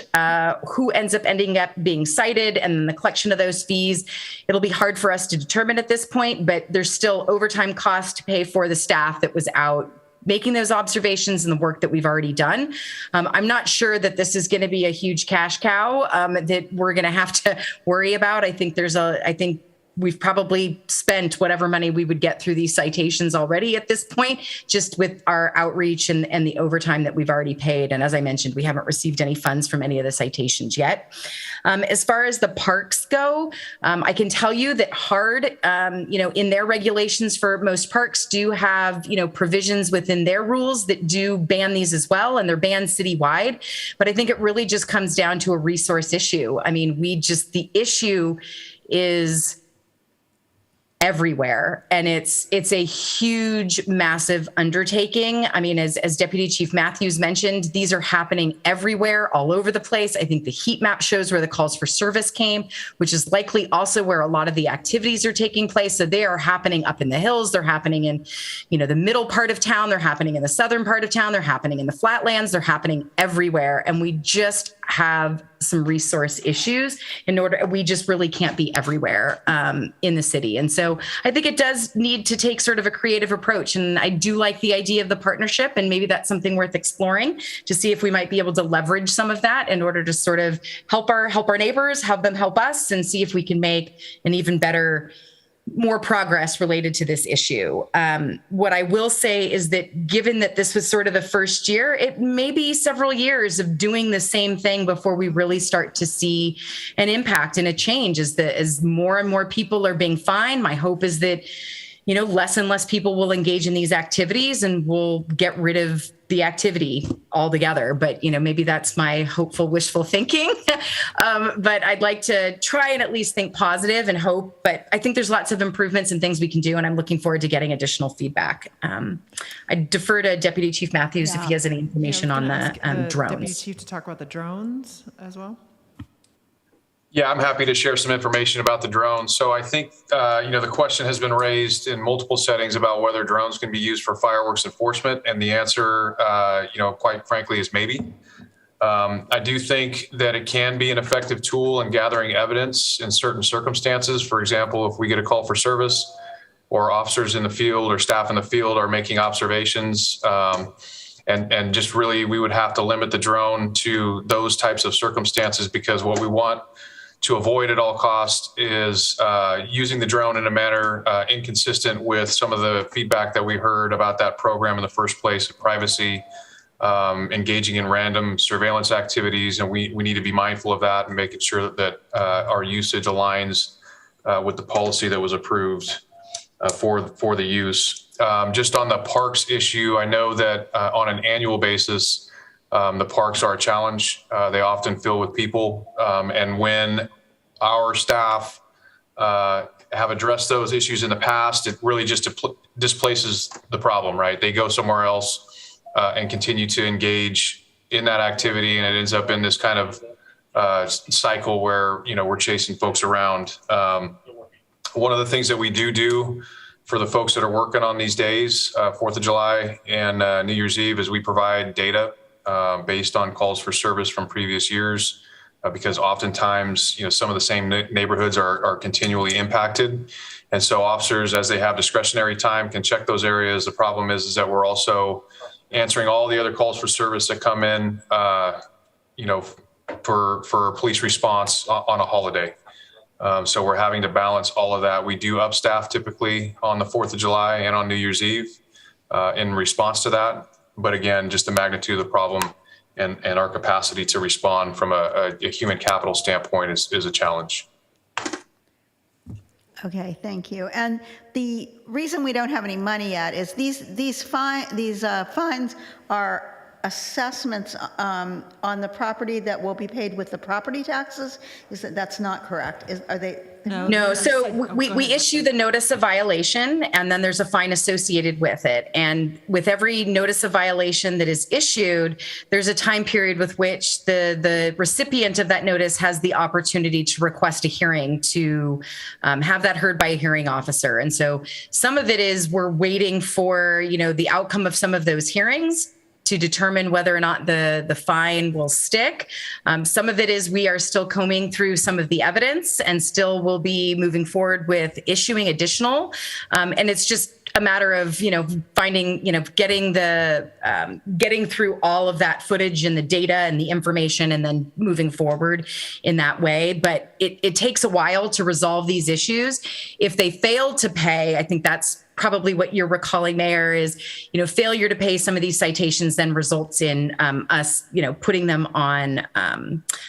who ends up ending up being cited and then the collection of those fees, it'll be hard for us to determine at this point, but there's still overtime costs to pay for the staff that was out making those observations and the work that we've already done. I'm not sure that this is going to be a huge cash cow that we're going to have to worry about. I think we've probably spent whatever money we would get through these citations already at this point, just with our outreach and the overtime that we've already paid. And as I mentioned, we haven't received any funds from any of the citations yet. As far as the parks go, I can tell you that HARD, in their regulations for most parks, do have, provisions within their rules that do ban these as well, and they're banned citywide. But I think it really just comes down to a resource issue. I mean, the issue is everywhere. And it's a huge, massive undertaking. I mean, as Deputy Chief Matthews mentioned, these are happening everywhere, all over the place. I think the heat map shows where the calls for service came, which is likely also where a lot of the activities are taking place. So they are happening up in the hills. They're happening in, the middle part of town. They're happening in the southern part of town. They're happening in the flatlands. They're happening everywhere. And we just have some resource issues we just really can't be everywhere in the city. And so I think it does need to take sort of a creative approach. And I do like the idea of the partnership, and maybe that's something worth exploring to see if we might be able to leverage some of that in order to sort of help our neighbors, have them help us, and see if we can make an even better, more progress related to this issue. What I will say is that, given that this was sort of the first year, it may be several years of doing the same thing before we really start to see an impact and a change as more and more people are being fined. My hope is that, less and less people will engage in these activities and we'll get rid of the activity altogether. But, maybe that's my hopeful, wishful thinking. But I'd like to try and at least think positive and hope. But I think there's lots of improvements and things we can do, and I'm looking forward to getting additional feedback. I defer to Deputy Chief Matthews if he has any information on the drones. Deputy Chief to talk about the drones as well. Yeah, I'm happy to share some information about the drones. So I think, the question has been raised in multiple settings about whether drones can be used for fireworks enforcement. And the answer, quite frankly, is maybe. I do think that it can be an effective tool in gathering evidence in certain circumstances. For example, if we get a call for service, or officers in the field or staff in the field are making observations, and just really, we would have to limit the drone to those types of circumstances, because what we want to avoid at all costs is using the drone in a manner inconsistent with some of the feedback that we heard about that program in the first place, of privacy, engaging in random surveillance activities. And we need to be mindful of that and making sure that our usage aligns with the policy that was approved for the use. Just on the parks issue, I know that on an annual basis, the parks are a challenge. They often fill with people. And when our staff have addressed those issues in the past, it really just displaces the problem, right? They go somewhere else and continue to engage in that activity. And it ends up in this kind of cycle where, we're chasing folks around. One of the things that we do for the folks that are working on these days, 4th of July and New Year's Eve, is we provide data based on calls for service from previous years, because oftentimes, some of the same neighborhoods are continually impacted. And so officers, as they have discretionary time, can check those areas. The problem is that we're also answering all the other calls for service that come in, for police response on a holiday. So we're having to balance all of that. We do upstaff typically on the 4th of July and on New Year's Eve in response to that. But again, just the magnitude of the problem and our capacity to respond from a human capital standpoint is a challenge. Okay, thank you. And the reason we don't have any money yet is these fines are assessments on the property that will be paid with the property taxes. That's not correct? Are they? No, so we issue the notice of violation, and then there's a fine associated with it. And with every notice of violation that is issued, there's a time period with which the recipient of that notice has the opportunity to request a hearing to have that heard by a hearing officer. And so some of it is we're waiting for, the outcome of some of those hearings to determine whether or not the fine will stick. Some of it is we are still combing through some of the evidence and still will be moving forward with issuing additional. And it's just a matter of, finding, getting through all of that footage and the data and the information and then moving forward in that way. But it takes a while to resolve these issues. If they fail to pay, I think that's probably what you're recalling, Mayor, is, failure to pay some of these citations then results in us, putting them on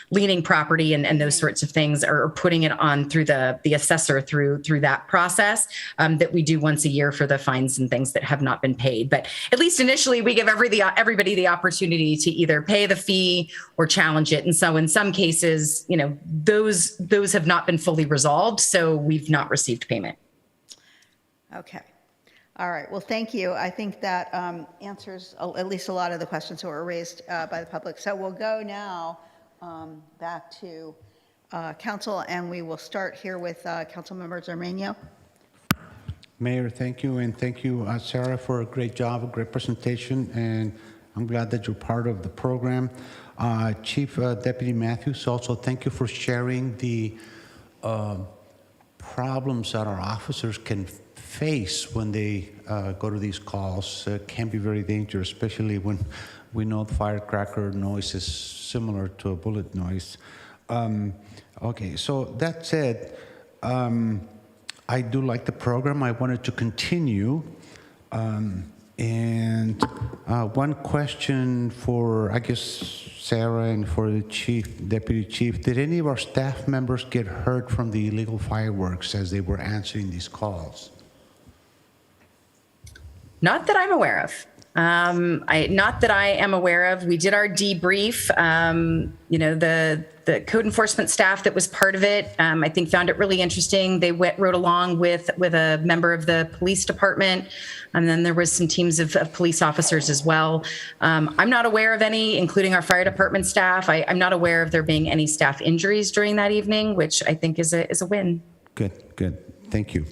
leaning property and those sorts of things, or putting it on through the assessor through that process that we do once a year for the fines and things that have not been paid. But at least initially, we give everybody the opportunity to either pay the fee or challenge it. And so in some cases, those have not been fully resolved, so we've not received payment. Okay. All right. Well, thank you. I think that answers at least a lot of the questions that were raised by the public. So we'll go now back to council, and we will start here with Councilmember Zarmeño. Mayor, thank you, and thank you, Sarah, for a great job, a great presentation, and I'm glad that you're part of the program. Chief Deputy Matthews, also thank you for sharing the problems that our officers can face when they go to these calls. Can be very dangerous, especially when we know the firecracker noise is similar to a bullet noise. Okay, so that said, I do like the program. I wanted to continue. And one question for, I guess, Sarah and for the deputy chief, did any of our staff members get hurt from the illegal fireworks as they were answering these calls? Not that I'm aware of. Not that I am aware of. We did our debrief. The code enforcement staff that was part of it, I think, found it really interesting. They rode along with a member of the police department, and then there was some teams of police officers as well. I'm not aware of any, including our fire department staff. I'm not aware of there being any staff injuries during that evening, which I think is a win. Good. Thank you.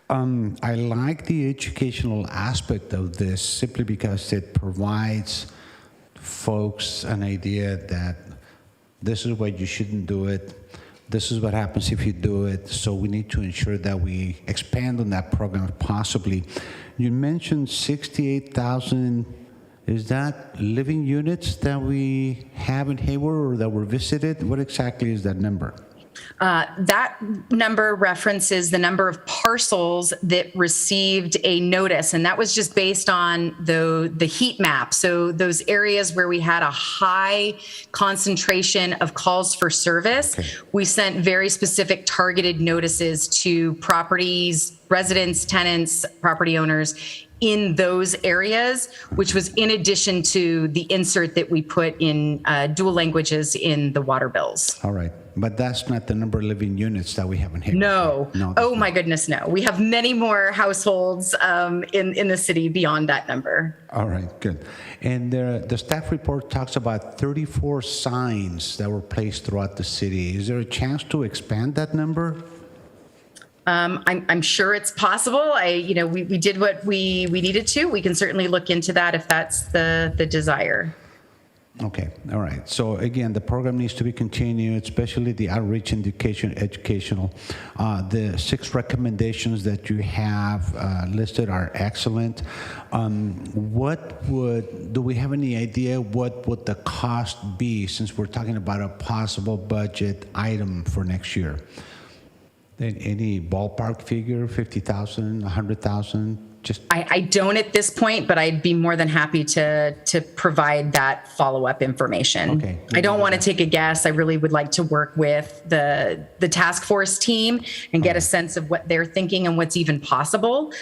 I like the educational aspect of this simply because it provides folks an idea that this is why you shouldn't do it. This is what happens if you do it. So we need to ensure that we expand on that program possibly. You mentioned 68,000. Is that living units that we have in Hayward or that were visited? What exactly is that number? That number references the number of parcels that received a notice, and that was just based on the heat map. So those areas where we had a high concentration of calls for service, we sent very specific targeted notices to properties, residents, tenants, property owners in those areas, which was in addition to the insert that we put in dual languages in the water bills. All right. But that's not the number of living units that we have in Hayward. No. Oh, my goodness, no. We have many more households in the city beyond that number. All right, good. And the staff report talks about 34 signs that were placed throughout the city. Is there a chance to expand that number? I'm sure it's possible. We did what we needed to. We can certainly look into that if that's the desire. Okay, all right. So again, the program needs to be continued, especially the outreach educational. The 6 recommendations that you have listed are excellent. Do we have any idea what would the cost be, since we're talking about a possible budget item for next year? Then any ballpark figure, 50,000, 100,000? Just I don't at this point, but I'd be more than happy to provide that follow-up information. Okay. I don't want to take a guess. I really would like to work with the task force team and get a sense of what they're thinking and what's even possible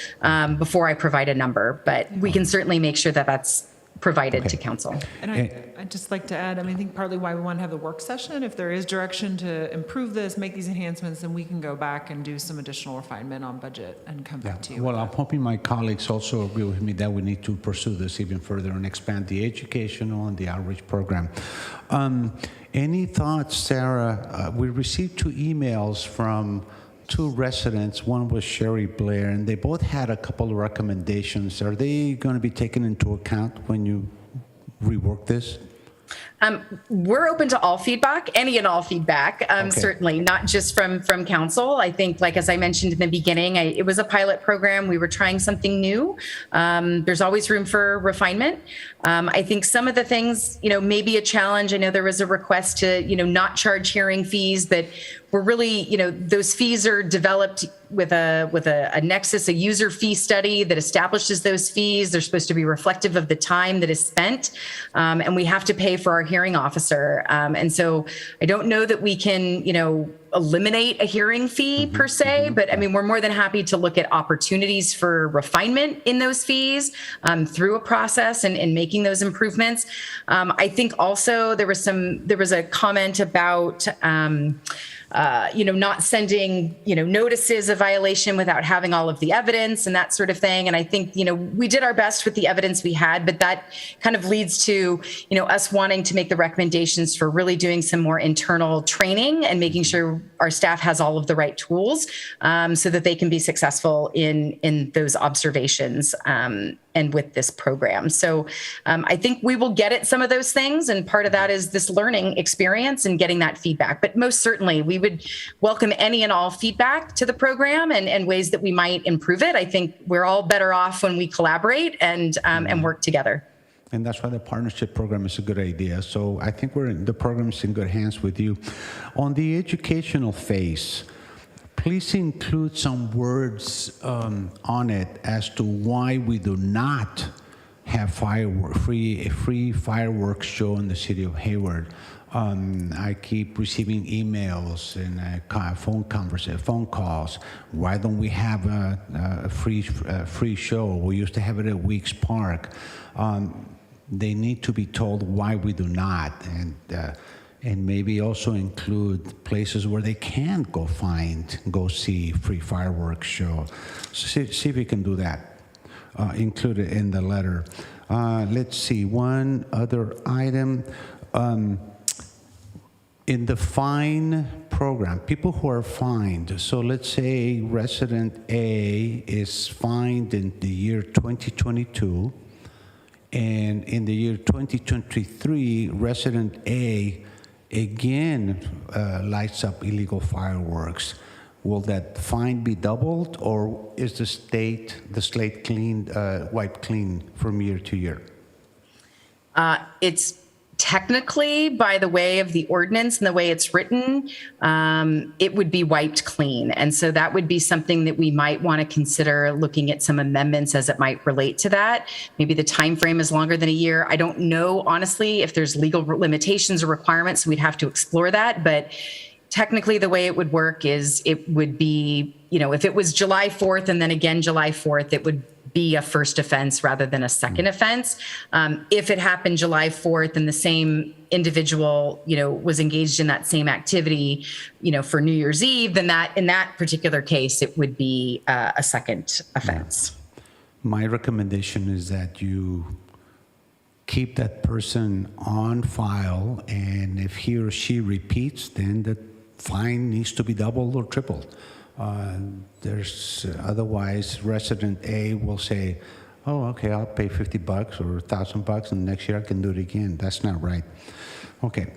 before I provide a number. But we can certainly make sure that that's provided to council. And I'd just like to add, I think partly why we want to have the work session, if there is direction to improve this, make these enhancements, then we can go back and do some additional refinement on budget and come back to you. Well, I'm hoping my colleagues also agree with me that we need to pursue this even further and expand the educational and the outreach program. Any thoughts, Sarah? We received 2 emails from 2 residents. One was Sherry Blair, and they both had a couple of recommendations. Are they going to be taken into account when you rework this? We're open to all feedback, any and all feedback, certainly, not just from council. I think, like, as I mentioned in the beginning, it was a pilot program. We were trying something new. There's always room for refinement. I think some of the things, may be a challenge. I know there was a request to, not charge hearing fees, but we're really, those fees are developed with a nexus, a user fee study that establishes those fees. They're supposed to be reflective of the time that is spent, and we have to pay for our hearing officer. And so I don't know that we can, eliminate a hearing fee per se, but we're more than happy to look at opportunities for refinement in those fees through a process and making those improvements. I think also there was a comment about not sending, notices of violation without having all of the evidence and that sort of thing. And I think, we did our best with the evidence we had, but that kind of leads to, us wanting to make the recommendations for really doing some more internal training and making sure our staff has all of the right tools so that they can be successful in those observations and with this program. So I think we will get at some of those things. And part of that is this learning experience and getting that feedback. But most certainly, we would welcome any and all feedback to the program and ways that we might improve it. I think we're all better off when we collaborate and work together. And that's why the partnership program is a good idea. So I think the program's in good hands with you. On the educational phase, please include some words on it as to why we do not have a free fireworks show in the city of Hayward. I keep receiving emails and phone calls. Why don't we have a free show? We used to have it at Weeks Park. They need to be told why we do not, and maybe also include places where they can go see free fireworks show. So see if we can do that. Include it in the letter. Let's see, one other item. In the fine program, people who are fined, so let's say resident A is fined in the year 2022, and in the year 2023, resident A again lights up illegal fireworks. Will that fine be doubled, or is the slate cleaned, wiped clean from year to year? It's technically, by the way of the ordinance and the way it's written, it would be wiped clean. And so that would be something that we might want to consider looking at some amendments as it might relate to that. Maybe the time frame is longer than a year. I don't know, honestly, if there's legal limitations or requirements. We'd have to explore that. But technically, the way it would work is it would be, if it was July 4th and then again July 4th, it would be a first offense rather than a second offense. If it happened July 4th and the same individual, was engaged in that same activity, for New Year's Eve, then in that particular case, it would be a second offense. My recommendation is that you keep that person on file, and if he or she repeats, then the fine needs to be doubled or tripled. Otherwise, resident A will say, "Oh, okay, I'll pay $50 or $1,000, and next year I can do it again." That's not right. Okay,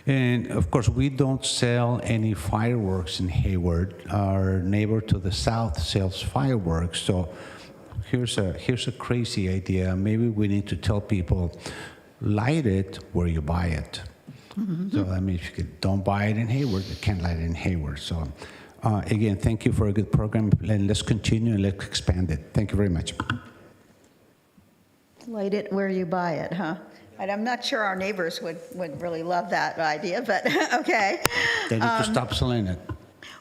and of course, we don't sell any fireworks in Hayward. Our neighbor to the south sells fireworks. So here's a crazy idea. Maybe we need to tell people, light it where you buy it. Mm-hmm. So that means don't buy it in Hayward. You can't light it in Hayward. So. Again, thank you for a good program, and let's continue and let's expand it. Thank you very much. Light it where you buy it, huh? And I'm not sure our neighbors would really love that idea, but okay. They need to stop selling it.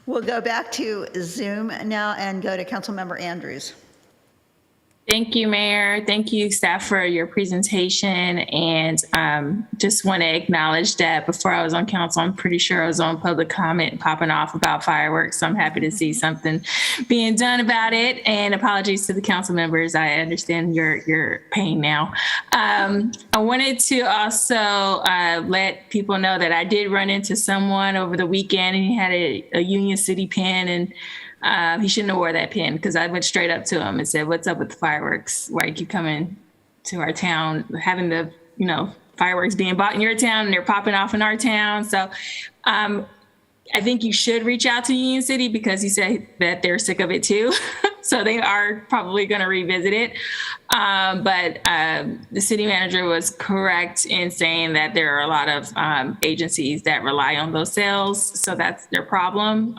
We'll go back to Zoom now and go to Councilmember Andrews. Thank you, Mayor. Thank you, staff, for your presentation. And just want to acknowledge that before I was on council, I'm pretty sure I was on public comment popping off about fireworks. So I'm happy to see something being done about it. And apologies to the council members. I understand your pain now. I wanted to also let people know that I did run into someone over the weekend, and he had a Union City pin, and he shouldn't have wore that pin, because I went straight up to him and said, "What's up with the fireworks? Why you keep coming to our town, having the, fireworks being bought in your town and they're popping off in our town?" So I think you should reach out to Union City, because he said that they're sick of it too. So they are probably going to revisit it. But the city manager was correct in saying that there are a lot of agencies that rely on those sales. So that's their problem.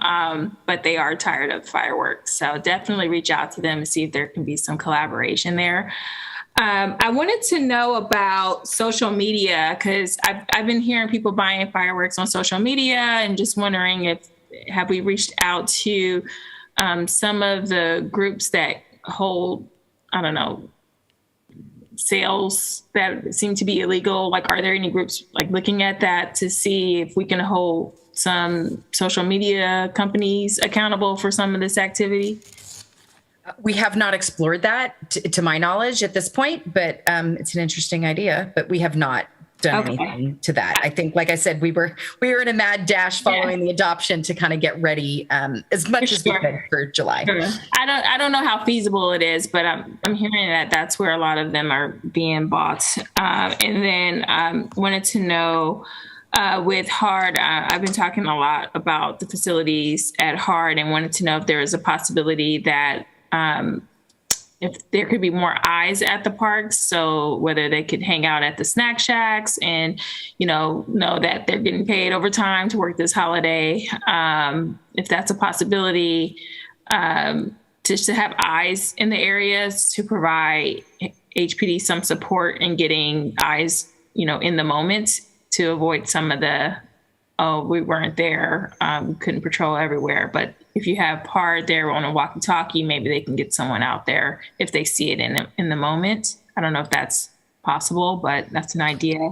But they are tired of fireworks. So definitely reach out to them and see if there can be some collaboration there. I wanted to know about social media, because I've been hearing people buying fireworks on social media, and just wondering have we reached out to some of the groups that hold, sales that seem to be illegal? Like, are there any groups looking at that to see if we can hold some social media companies accountable for some of this activity? We have not explored that, to my knowledge, at this point, but it's an interesting idea. But we have not done anything to that. I think, like I said, we were in a mad dash following the adoption to kind of get ready as much as we could for July. Sure. I don't know how feasible it is, but I'm hearing that that's where a lot of them are being bought. And then wanted to know, with HARD, I've been talking a lot about the facilities at HARD, and wanted to know if there is a possibility that if there could be more eyes at the parks, so whether they could hang out at the snack shacks and, know that they're getting paid overtime to work this holiday. If that's a possibility, just to have eyes in the areas to provide HPD some support in getting eyes, in the moment, to avoid some of the, we weren't there, couldn't patrol everywhere. But if you have HARD there on a walkie-talkie, maybe they can get someone out there if they see it in the moment. I don't know if that's possible, but that's an idea. We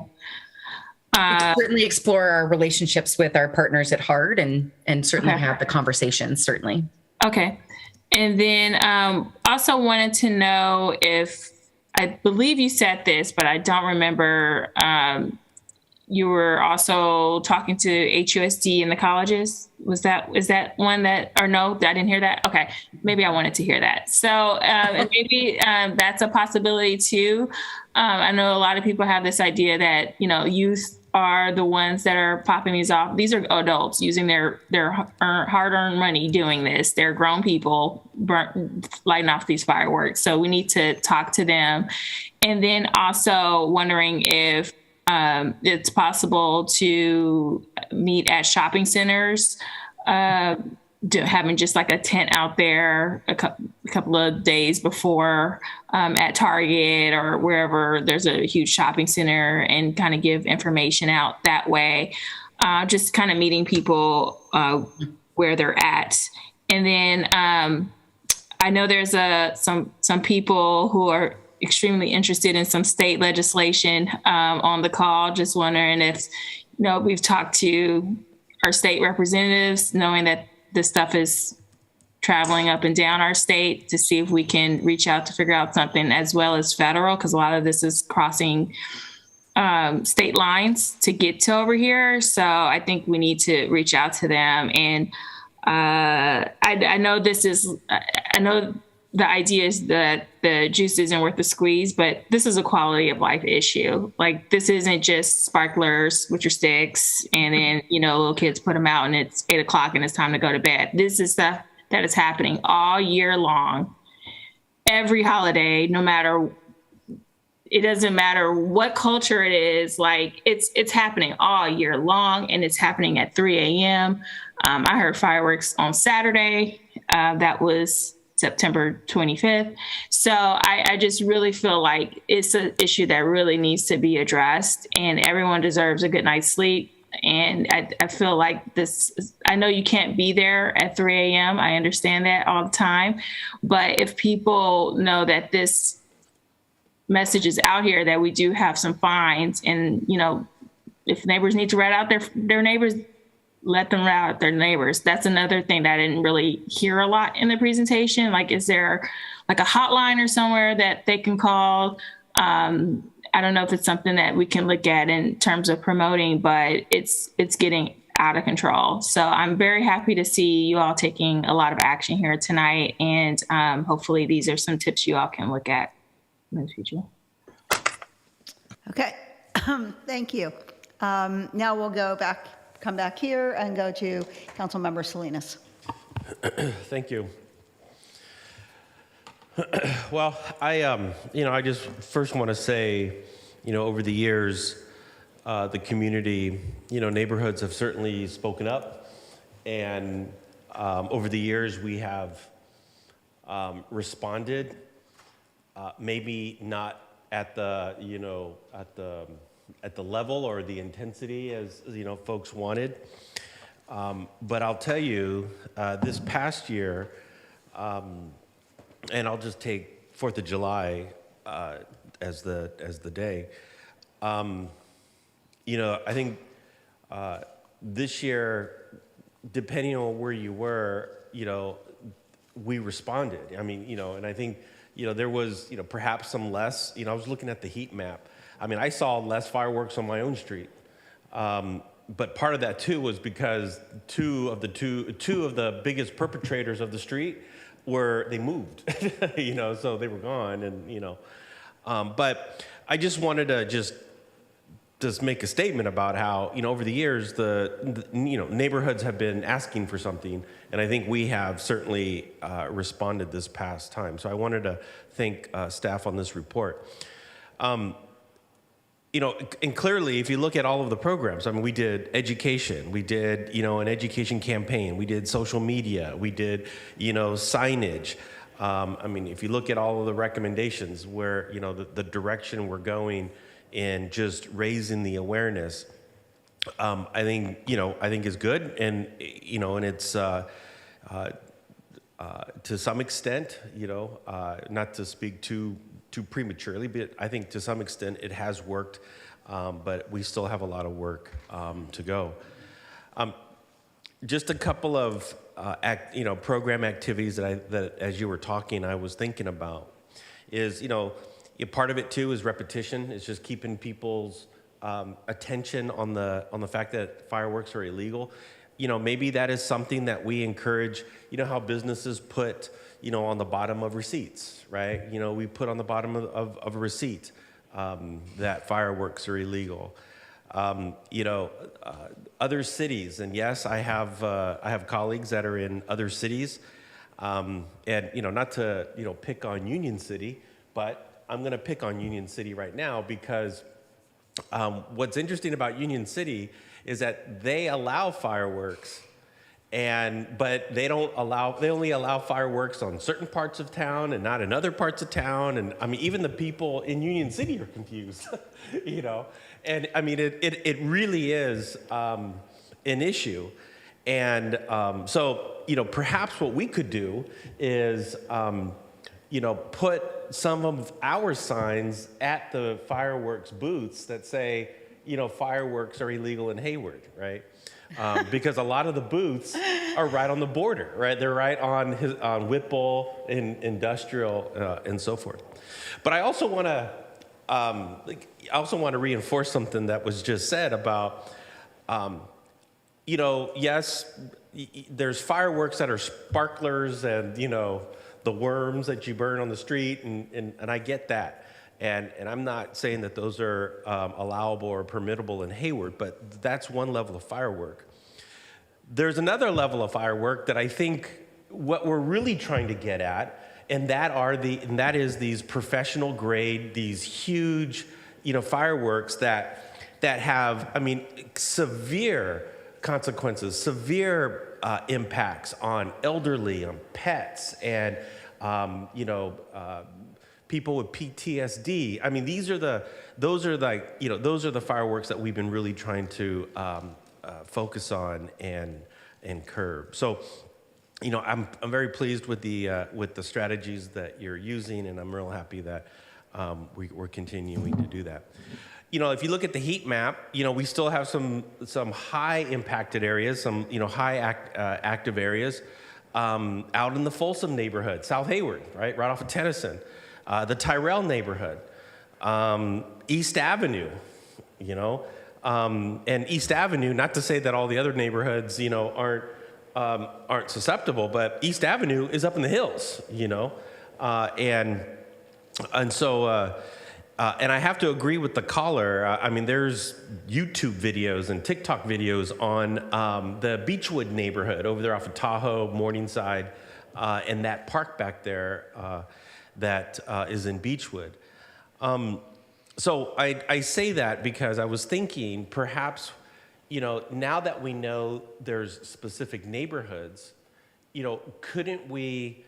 can certainly explore our relationships with our partners at HARD and certainly have the conversations, certainly. Okay. And then also wanted to know if, I believe you said this, but I don't remember, you were also talking to HUSD in the colleges. Is that one that, or no, I didn't hear that? Okay. Maybe I wanted to hear that. So and maybe that's a possibility too. I know a lot of people have this idea that, youth are the ones that are popping these off. These are adults using their hard-earned money doing this. They're grown people lighting off these fireworks. So we need to talk to them. And then also wondering if it's possible to meet at shopping centers, having just like a tent out there a couple of days before at Target or wherever there's a huge shopping center, and kind of give information out that way, just kind of meeting people where they're at. And then I know there's some people who are extremely interested in some state legislation on the call. Just wondering if, we've talked to our state representatives, knowing that this stuff is traveling up and down our state, to see if we can reach out to figure out something, as well as federal, because a lot of this is crossing state lines to get to over here. So I think we need to reach out to them. And I know the idea is that the juice isn't worth the squeeze, but this is a quality of life issue. Like, this isn't just sparklers with your sticks and then, little kids put them out and it's 8 o'clock and it's time to go to bed. This is stuff that is happening all year long, every holiday, it doesn't matter what culture it is. Like, it's happening all year long, and it's happening at 3 a.m. I heard fireworks on Saturday. That was September 25th. So I just really feel like it's an issue that really needs to be addressed, and everyone deserves a good night's sleep. And I feel like this, I know you can't be there at 3 a.m. I understand that all the time. But if people know that this message is out here, that we do have some fines, and, you know, if neighbors need to rat out their neighbors, let them rat out their neighbors. That's another thing that I didn't really hear a lot in the presentation. Like, is there like a hotline or somewhere that they can call? I don't know if it's something that we can look at in terms of promoting, but it's getting out of control. So I'm very happy to see you all taking a lot of action here tonight. And hopefully these are some tips you all can look at in the future. Okay, thank you. Now we'll come back here and go to Councilmember Salinas. Thank you. Well, I just first want to say, over the years, the community, neighborhoods have certainly spoken up, and over the years we have responded, maybe not at the, at the level or the intensity as folks wanted, but I'll tell you, this past year. And I'll just take 4th of July as the day. I think this year, depending on where you were, we responded. I mean, and I think, there was, perhaps some less. I was looking at the heat map. I mean, I saw less fireworks on my own street. But part of that too was because two of the biggest perpetrators of the street they moved, so they were gone, and but I just wanted to just make a statement about how over the years the neighborhoods have been asking for something, and I think we have certainly responded this past time. So I wanted to thank staff on this report. And clearly, if you look at all of the programs, I mean, we did education, we did, an education campaign, we did social media, we did, signage. I mean, if you look at all of the recommendations where, the direction we're going in just raising the awareness, I think is good. And, and it's, to some extent, not to speak too prematurely, but I think to some extent it has worked, but we still have a lot of work to go. Just a couple of program activities that as you were talking, I was thinking about is, part of it too is repetition. It's just keeping people's attention on the fact that fireworks are illegal. Maybe that is something that we encourage, how businesses put on the bottom of receipts, right? We put on the bottom of a receipt that fireworks are illegal. Other cities, and yes, I have colleagues that are in other cities, and not to pick on Union City, but I'm going to pick on Union City right now because what's interesting about Union City is that they allow fireworks. But they only allow fireworks on certain parts of town and not in other parts of town. And I mean, even the people in Union City are confused, And I mean, it really is an issue. And so, perhaps what we could do is, put some of our signs at the fireworks booths that say, fireworks are illegal in Hayward, right? Because a lot of the booths are right on the border, right? They're right on Whipple and Industrial and so forth. But I also want to reinforce something that was just said about, yes, there's fireworks that are sparklers and the worms that you burn on the street, and I get that. And I'm not saying that those are allowable or permittable in Hayward, but that's one level of firework. There's another level of firework that I think what we're really trying to get at, and that is these professional grade, these huge, fireworks that have, I mean, severe consequences, severe impacts on elderly, on pets, and people with PTSD. I mean, those are the fireworks that we've been really trying to focus on and curb. So, I'm very pleased with the strategies that you're using, and I'm real happy that we're continuing to do that. If you look at the heat map, we still have some high impacted areas, some high active areas out in the Folsom neighborhood, South Hayward, right off of Tennyson, the Tyrell neighborhood, East Avenue, and East Avenue. Not to say that all the other neighborhoods, aren't susceptible, but East Avenue is up in the hills, and so. And I have to agree with the caller. I mean, there's YouTube videos and TikTok videos on the Beechwood neighborhood over there off of Tahoe, Morningside, and that park back there that is in Beechwood. So I say that because I was thinking perhaps, now that we know there's specific neighborhoods, couldn't we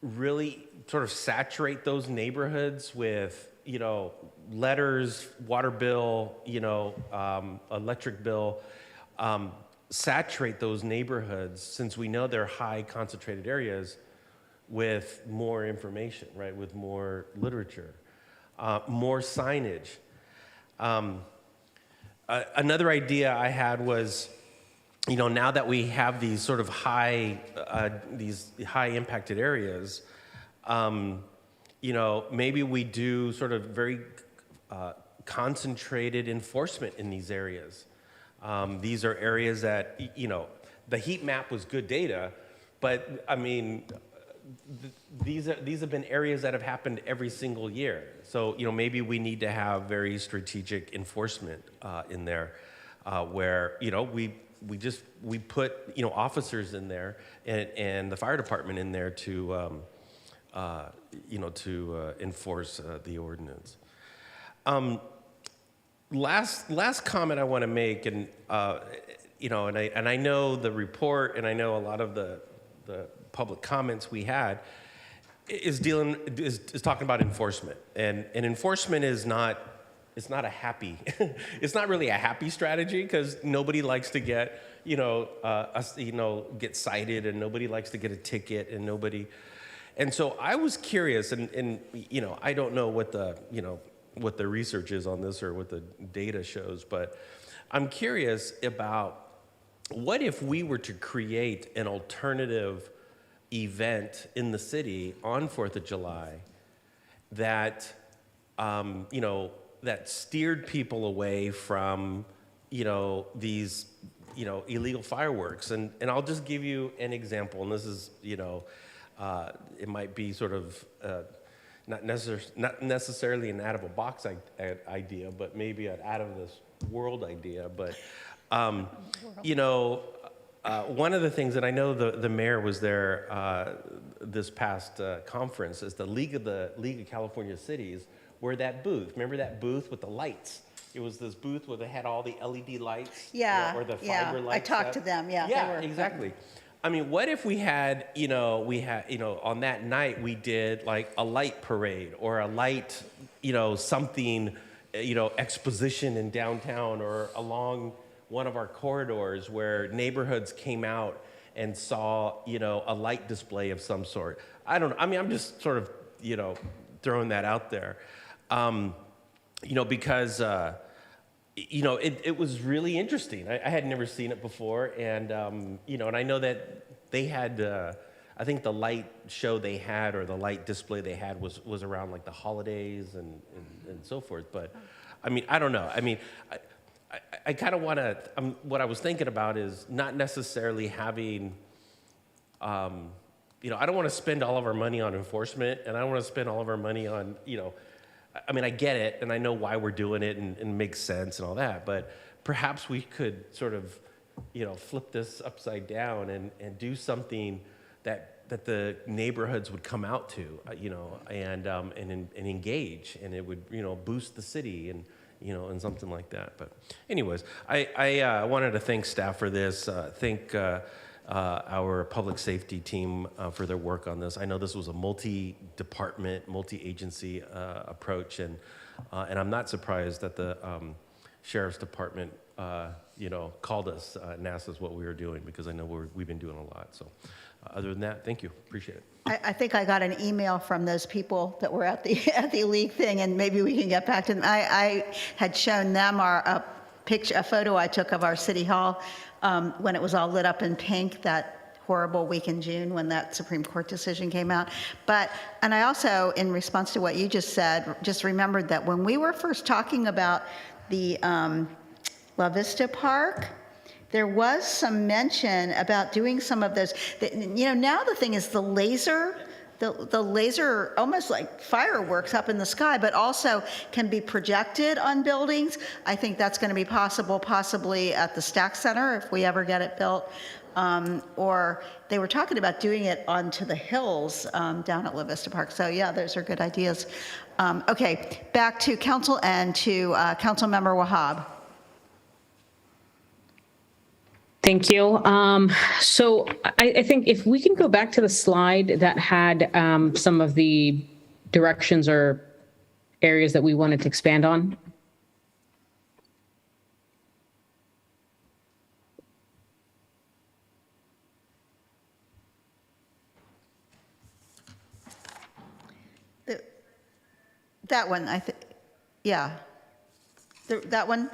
really sort of saturate those neighborhoods with, letters, water bill, electric bill, saturate those neighborhoods, since we know they're high concentrated areas, with more information, right? With more literature, more signage. Another idea I had was, now that we have these sort of high impacted areas, maybe we do sort of very concentrated enforcement in these areas. These are areas that, the heat map was good data, but I mean, these have been areas that have happened every single year. So, maybe we need to have very strategic enforcement in there, where, we put officers in there and the fire department in there to enforce the ordinance. Last comment I want to make, and I know the report, and I know a lot of the public comments we had is talking about enforcement, and enforcement is not. It's not a happy, it's not really a happy strategy, because nobody likes to get, get cited, and nobody likes to get a ticket, and so I was curious, and I don't know what the research is on this or what the data shows, but I'm curious about what if we were to create an alternative event in the city on 4th of July that, that steered people away from, these, illegal fireworks. And I'll just give you an example. And this is, it might be sort of not necessarily an out of a box idea, but maybe an out of this world idea. But, one of the things, and I know the mayor was there this past conference, is the League of California Cities, where that booth, remember that booth with the lights? It was this booth where they had all the LED lights, or the fiber lights. I talked to them. Yeah, yeah, exactly. I mean, what if we had, on that night we did like a light parade or a light, something, exposition in downtown or along one of our corridors where neighborhoods came out and saw, a light display of some sort. I don't know. I mean, I'm just sort of, throwing that out there. Because, it was really interesting. I had never seen it before. And, and I know that they had, I think the light show they had, or the light display they had was around like the holidays and so forth. But I mean, I don't know. I mean, I kind of want to, what I was thinking about is not necessarily having, I don't want to spend all of our money on enforcement, and I don't want to spend all of our money on, I mean, I get it, and I know why we're doing it, and it makes sense and all that, but perhaps we could sort of, flip this upside down and do something that the neighborhoods would come out to, and engage, and it would, boost the city and something like that. But anyways, I wanted to thank staff for this, thank our public safety team for their work on this. I know this was a multi-department, multi-agency approach, and I'm not surprised that the Sheriff's Department, called us and asked us what we were doing, because I know we've been doing a lot. So other than that, thank you. Appreciate it. I think I got an email from those people that were at the league thing, and maybe we can get back to them. I had shown them a photo I took of our city hall when it was all lit up in pink, that horrible week in June when that Supreme Court decision came out. And I also, in response to what you just said, just remembered that when we were first talking about the La Vista Park, there was some mention about doing some of those. Now the thing is the laser almost like fireworks up in the sky, but also can be projected on buildings. I think that's going to be possible, possibly at the Stack Center if we ever get it built. Or they were talking about doing it onto the hills down at La Vista Park. So yeah, those are good ideas. Okay, back to council and to Councilmember Wahab. Thank you. So I think if we can go back to the slide that had some of the directions or areas that we wanted to expand on. That one, I think, yeah. That one.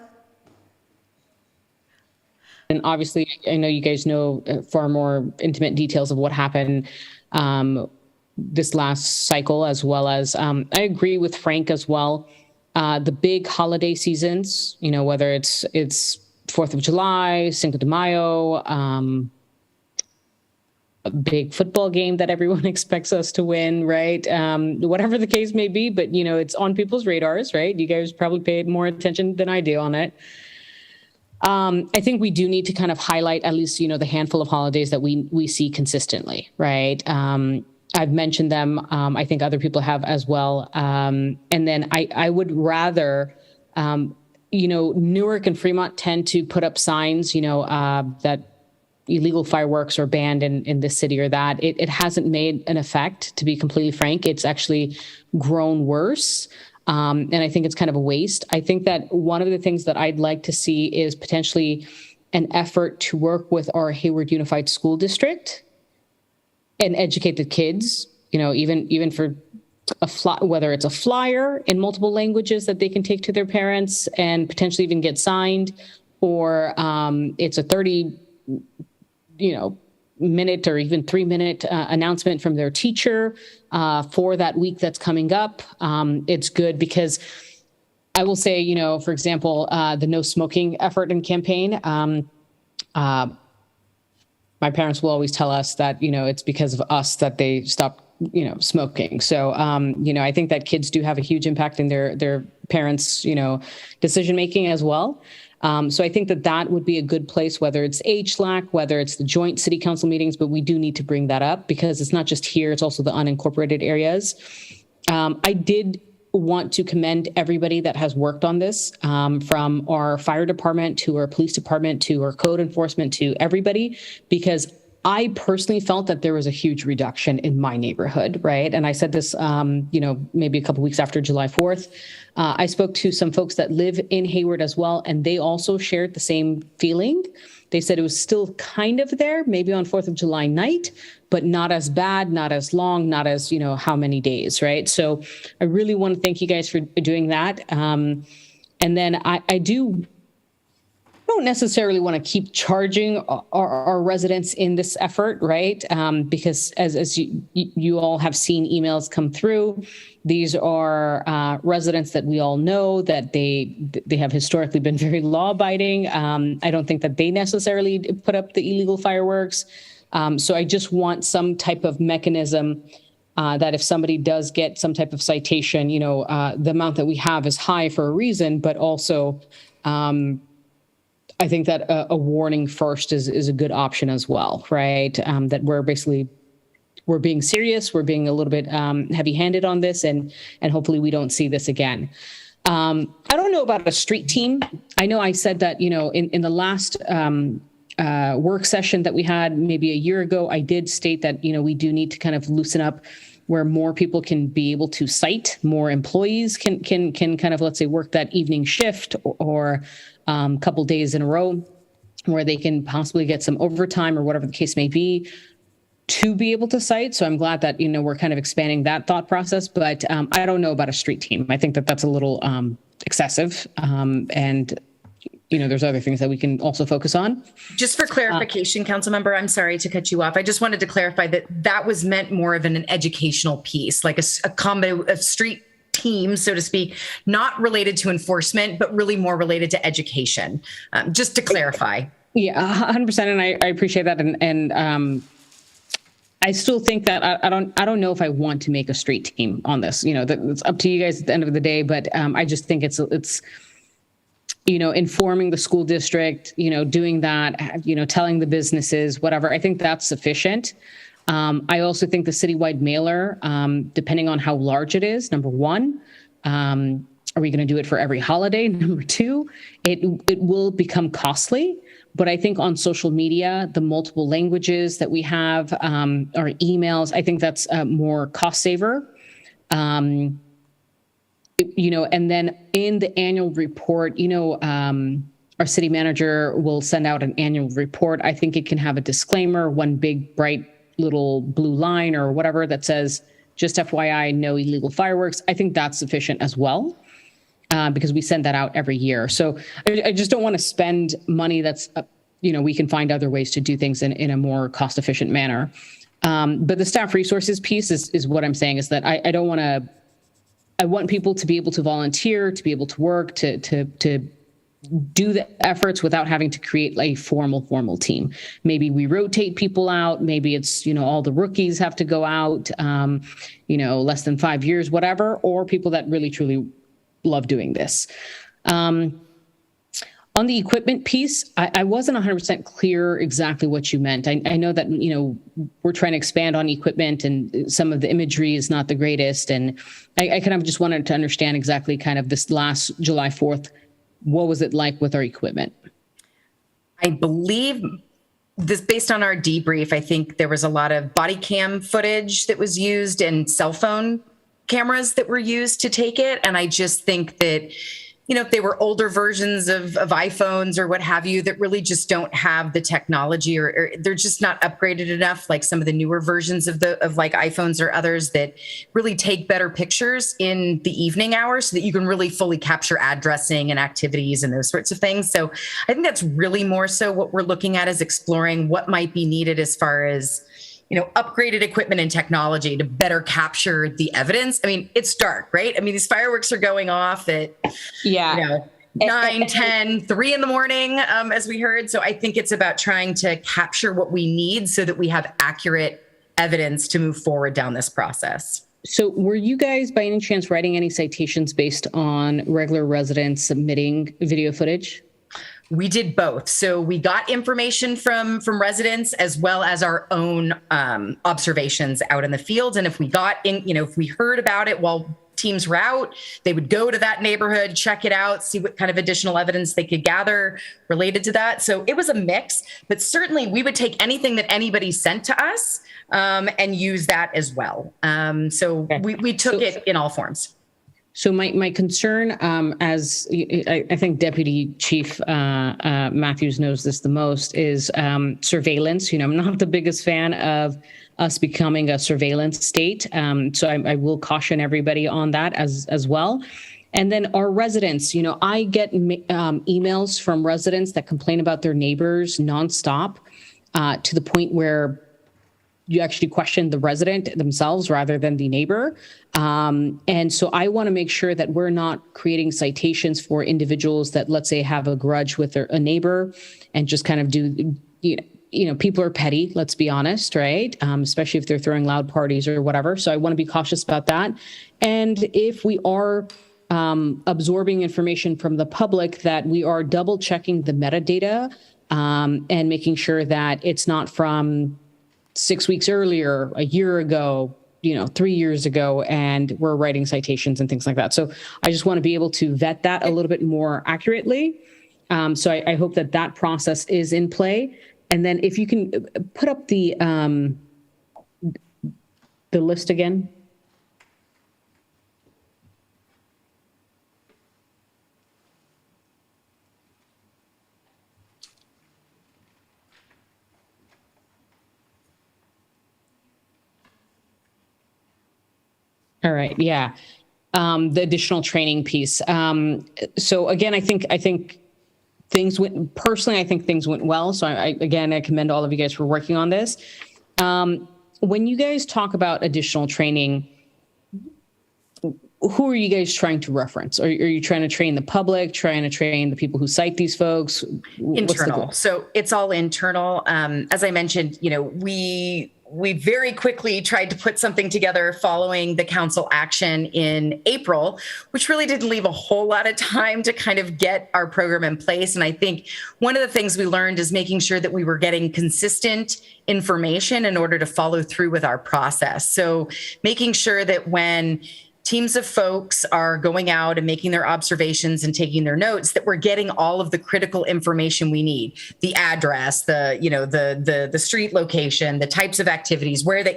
And obviously, I know you guys know far more intimate details of what happened this last cycle, as well as I agree with Frank as well. The big holiday seasons, whether it's 4th of July, Cinco de Mayo, a big football game that everyone expects us to win, right? Whatever the case may be, but it's on people's radars, right? You guys probably paid more attention than I do on it. I think we do need to kind of highlight at least, the handful of holidays that we see consistently, right? I've mentioned them. I think other people have as well. And then I would rather, Newark and Fremont tend to put up signs, that illegal fireworks are banned in this city or that. It hasn't made an effect, to be completely frank. It's actually grown worse. And I think it's kind of a waste. I think that one of the things that I'd like to see is potentially an effort to work with our Hayward Unified School District and educate the kids, even for whether it's a flyer in multiple languages that they can take to their parents and potentially even get signed, or it's a 30, minute or even 3-minute announcement from their teacher for that week that's coming up. It's good because I will say, for example, the no smoking effort and campaign, my parents will always tell us that, it's because of us that they stopped, smoking. So, I think that kids do have a huge impact in their parents, decision-making as well. So I think that would be a good place, whether it's HLAC, whether it's the joint city council meetings, but we do need to bring that up because it's not just here, it's also the unincorporated areas. I did want to commend everybody that has worked on this, from our fire department to our police department to our code enforcement to everybody, because I personally felt that there was a huge reduction in my neighborhood, right? And I said this, maybe a couple weeks after July 4th. I spoke to some folks that live in Hayward as well, and they also shared the same feeling. They said it was still kind of there, maybe on 4th of July night, but not as bad, not as long, not as, how many days, right? So I really want to thank you guys for doing that. And then I don't necessarily want to keep charging our residents in this effort, right? Because as you all have seen emails come through, these are residents that we all know that they have historically been very law-abiding. I don't think that they necessarily put up the illegal fireworks. So I just want some type of mechanism that if somebody does get some type of citation, the amount that we have is high for a reason, but also I think that a warning first is a good option as well, right? That we're being serious, we're being a little bit heavy-handed on this, and hopefully we don't see this again. I don't know about a street team. I know I said that, in the last work session that we had maybe a year ago, I did state that, we do need to kind of loosen up where more people can be able to cite, more employees can kind of, let's say, work that evening shift or a couple days in a row where they can possibly get some overtime or whatever the case may be to be able to cite. So I'm glad that, we're kind of expanding that thought process, but I don't know about a street team. I think that that's a little excessive. And there's other things that we can also focus on. Just for clarification, Councilmember, I'm sorry to cut you off. I just wanted to clarify that was meant more of an educational piece, like a combo of street teams, so to speak, not related to enforcement, but really more related to education. Just to clarify. Yeah, 100%. And I appreciate that. And I still think that I don't know if I want to make a street team on this. It's up to you guys at the end of the day. But I just think it's informing the school district, doing that, telling the businesses, whatever. I think that's sufficient. I also think the citywide mailer, depending on how large it is, number one, are we going to do it for every holiday? Number two, it will become costly. But I think on social media, the multiple languages that we have, our emails, I think that's more cost saver. And then in the annual report, our city manager will send out an annual report. I think it can have a disclaimer, one big bright little blue line or whatever that says, just FYI, no illegal fireworks. I think that's sufficient as well. Because we send that out every year. So I just don't want to spend money that's, we can find other ways to do things in a more cost efficient manner. But the staff resources piece is what I'm saying is that I don't want to, I want people to be able to volunteer, to be able to work, to do the efforts without having to create a formal team. Maybe we rotate people out. Maybe it's, all the rookies have to go out, less than 5 years, whatever, or people that really, truly love doing this. On the equipment piece, I wasn't 100% clear exactly what you meant. I know that, we're trying to expand on equipment and some of the imagery is not the greatest. And I kind of just wanted to understand exactly kind of this last July 4th, what was it like with our equipment? I believe this, based on our debrief, I think there was a lot of body cam footage that was used and cell phone cameras that were used to take it. And I just think that, if they were older versions of iPhones or what have you that really just don't have the technology or they're just not upgraded enough, like some of the newer versions of like iPhones or others that really take better pictures in the evening hours so that you can really fully capture addressing and activities and those sorts of things. So I think that's really more so what we're looking at is exploring what might be needed as far as upgraded equipment and technology to better capture the evidence. I mean, it's dark, right? I mean, these fireworks are going off at, 9, 10, 3 in the morning, as we heard. So I think it's about trying to capture what we need so that we have accurate evidence to move forward down this process. So were you guys by any chance writing any citations based on regular residents submitting video footage? We did both. So we got information from residents as well as our own observations out in the field. And if we got in, if we heard about it while teams were out, they would go to that neighborhood, check it out, see what kind of additional evidence they could gather related to that. So it was a mix, but certainly we would take anything that anybody sent to us and use that as well. So we took it in all forms. So my concern, as I think Deputy Chief Matthews knows this the most, is surveillance. I'm not the biggest fan of us becoming a surveillance state. So I will caution everybody on that as well. And then our residents, I get emails from residents that complain about their neighbors nonstop to the point where you actually question the resident themselves rather than the neighbor. And so I want to make sure that we're not creating citations for individuals that, let's say, have a grudge with a neighbor and just kind of do, people are petty, let's be honest, right? Especially if they're throwing loud parties or whatever. So I want to be cautious about that. And if we are absorbing information from the public, that we are double checking the metadata and making sure that it's not from 6 weeks earlier, a year ago, 3 years ago, and we're writing citations and things like that. So I just want to be able to vet that a little bit more accurately. So I hope that that process is in play. And then if you can put up the list again. All right. Yeah. The additional training piece. So again, I think things went, personally, I think things went well. So I commend all of you guys for working on this. When you guys talk about additional training, who are you guys trying to reference? Are you trying to train the public, trying to train the people who cite these folks? Internal. So it's all internal. As I mentioned, we very quickly tried to put something together following the council action in April, which really didn't leave a whole lot of time to kind of get our program in place. And I think one of the things we learned is making sure that we were getting consistent information in order to follow through with our process. So making sure that when teams of folks are going out and making their observations and taking their notes, that we're getting all of the critical information we need: the address, the street location, the types of activities, where that,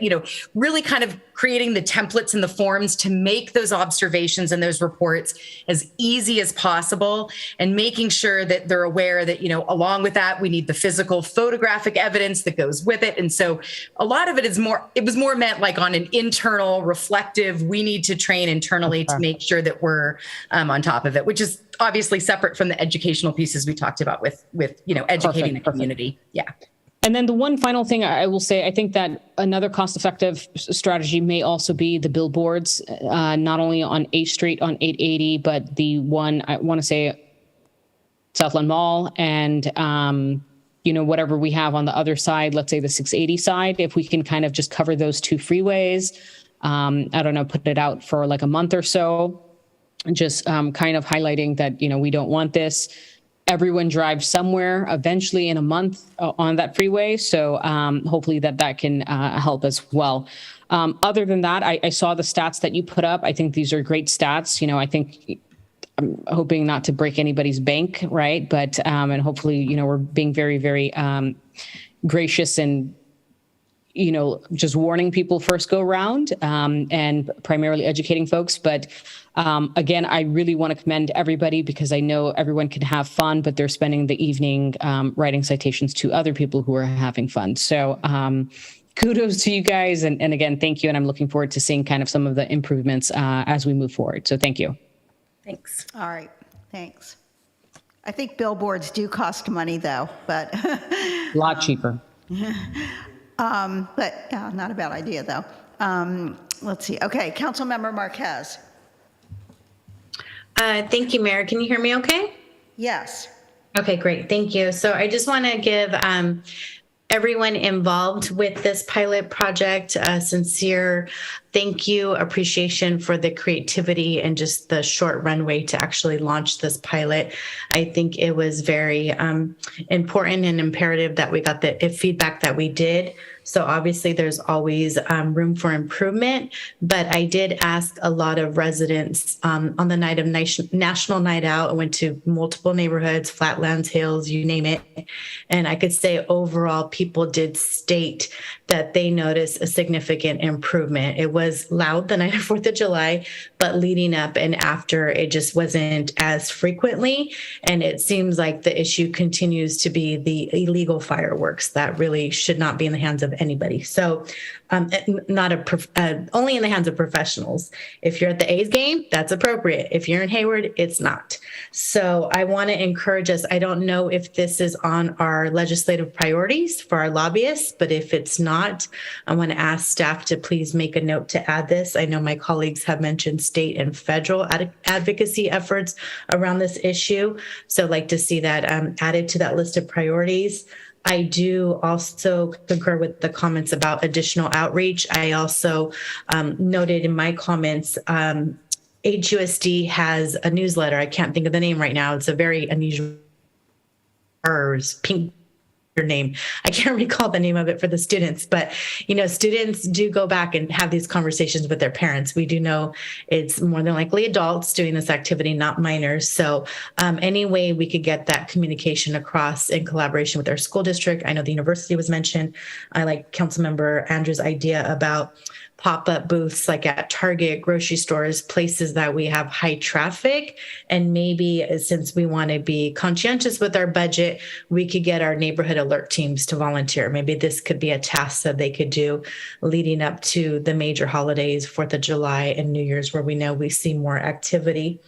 really kind of creating the templates and the forms to make those observations and those reports as easy as possible, and making sure that they're aware that, along with that, we need the physical photographic evidence that goes with it. And so a lot of it was more meant like on an internal reflective, we need to train internally to make sure that we're on top of it, which is obviously separate from the educational pieces we talked about with educating the community. Yeah. And then the one final thing I will say, I think that another cost-effective strategy may also be the billboards, not only on 8th Street on 880, but the one, I want to say, Southland Mall, and whatever we have on the other side, let's say the 680 side, if we can kind of just cover those two freeways. I don't know, put it out for like a month or so, just kind of highlighting that, we don't want this. Everyone drives somewhere eventually in a month on that freeway. So hopefully that can help as well. Other than that, I saw the stats that you put up. I think these are great stats. I think I'm hoping not to break anybody's bank, right? But, and hopefully, we're being very, very gracious and just warning people first go round and primarily educating folks. But again, I really want to commend everybody, because I know everyone can have fun, but they're spending the evening writing citations to other people who are having fun. So kudos to you guys. And again, thank you. And I'm looking forward to seeing kind of some of the improvements as we move forward. So thank you. Thanks. All right. Thanks. I think billboards do cost money though, but a lot cheaper. But yeah, not a bad idea, though. Let's see. Okay, Councilmember Marquez. Thank you, Mayor. Can you hear me okay? Yes. Okay, great. Thank you. So I just want to give everyone involved with this pilot project a sincere thank you, appreciation for the creativity and just the short runway to actually launch this pilot. I think it was very important and imperative that we got the feedback that we did. So obviously there's always room for improvement, but I did ask a lot of residents on the night of National Night Out. I went to multiple neighborhoods, Flatlands, Hills, you name it. And I could say overall people did state that they noticed a significant improvement. It was loud the night of 4th of July, but leading up and after, it just wasn't as frequently. And it seems like the issue continues to be the illegal fireworks that really should not be in the hands of anybody. So only in the hands of professionals. If you're at the A's game, that's appropriate. If you're in Hayward, it's not. So I want to encourage us. I don't know if this is on our legislative priorities for our lobbyists, but if it's not, I want to ask staff to please make a note to add this. I know my colleagues have mentioned state and federal advocacy efforts around this issue. So I'd like to see that added to that list of priorities. I do also concur with the comments about additional outreach. I also noted in my comments, HUSD has a newsletter. I can't think of the name right now. It's a very unusual, pink name. I can't recall the name of it for the students, but students do go back and have these conversations with their parents. We do know it's more than likely adults doing this activity, not minors. So any way we could get that communication across in collaboration with our school district. I know the university was mentioned. I like Councilmember Andrews' idea about pop-up booths like at Target, grocery stores, places that we have high traffic. And maybe since we want to be conscientious with our budget, we could get our neighborhood alert teams to volunteer. Maybe this could be a task that they could do leading up to the major holidays, 4th of July and New Year's, where we know we see more activity.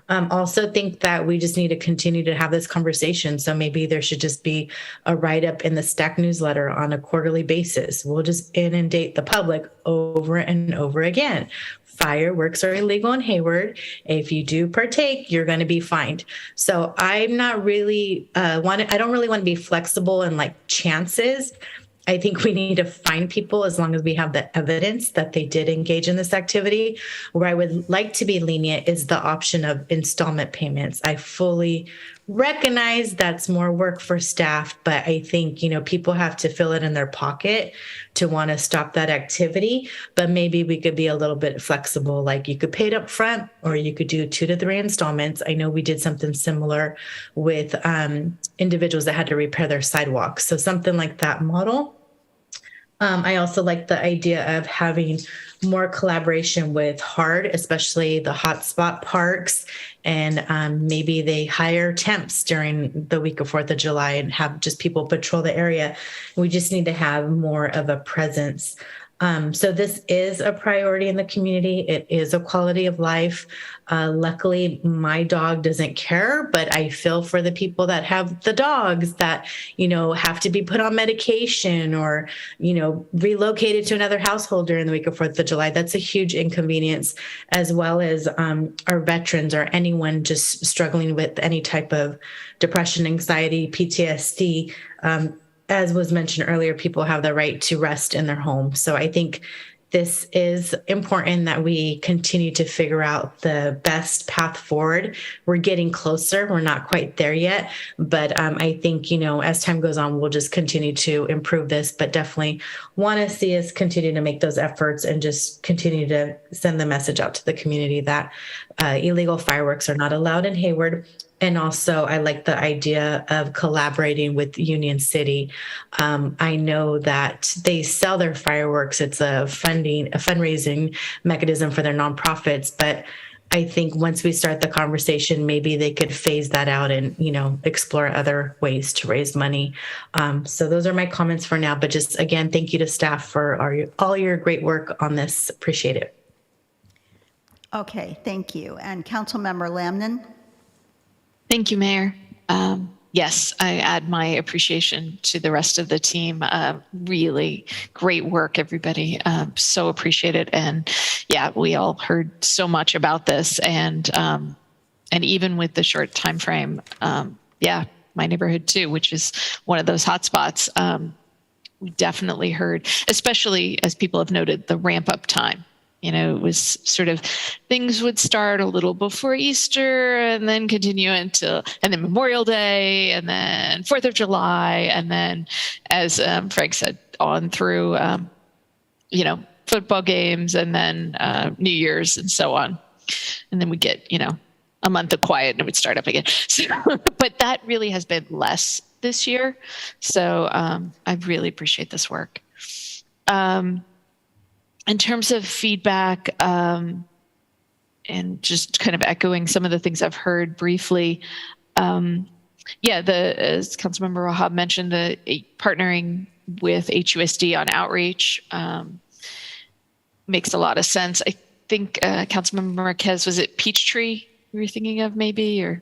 Also think that we just need to continue to have this conversation. So maybe there should just be a write-up in the Stack newsletter on a quarterly basis. We'll just inundate the public over and over again. Fireworks are illegal in Hayward. If you do partake, you're going to be fined. So I'm not really I don't really want to be flexible and like chances. I think we need to find people as long as we have the evidence that they did engage in this activity. Where I would like to be lenient is the option of installment payments. I fully recognize that's more work for staff, but I think, people have to fill it in their pocket to want to stop that activity. But maybe we could be a little bit flexible, like you could pay it up front or you could do 2 to 3 installments. I know we did something similar with individuals that had to repair their sidewalks. So something like that model. I also like the idea of having more collaboration with HARD, especially the hotspot parks, and maybe they hire temps during the week of 4th of July and have just people patrol the area. We just need to have more of a presence. So this is a priority in the community. It is a quality of life. Luckily, my dog doesn't care, but I feel for the people that have the dogs that, have to be put on medication or, relocated to another household during the week of 4th of July. That's a huge inconvenience, as well as our veterans or anyone just struggling with any type of depression, anxiety, PTSD. As was mentioned earlier, people have the right to rest in their home. So I think this is important that we continue to figure out the best path forward. We're getting closer. We're not quite there yet. But I think, as time goes on, we'll just continue to improve this, but definitely want to see us continue to make those efforts and just continue to send the message out to the community that illegal fireworks are not allowed in Hayward. And also, I like the idea of collaborating with Union City. I know that they sell their fireworks. It's a fundraising mechanism for their nonprofits. But I think once we start the conversation, maybe they could phase that out and, explore other ways to raise money. So those are my comments for now. But just, again, thank you to staff for all your great work on this. Appreciate it. Okay, thank you. And Councilmember Lamnon? Thank you, Mayor. Yes, I add my appreciation to the rest of the team. Really great work, everybody. So appreciate it. And yeah, we all heard so much about this, and even with the short time frame, my neighborhood too, which is one of those hotspots. We definitely heard, especially as people have noted, the ramp up time. It was sort of things would start a little before Easter and then continue and then Memorial Day and then 4th of July. And then, as Frank said, on through, football games and then New Year's and so on. And then we get, a month of quiet and it would start up again. So, but that really has been less this year. So I really appreciate this work. In terms of feedback, and just kind of echoing some of the things I've heard briefly, as Councilmember Rahab mentioned, the partnering with HUSD on outreach makes a lot of sense. I think Councilmember Marquez, was it Peachtree you were thinking of maybe, or?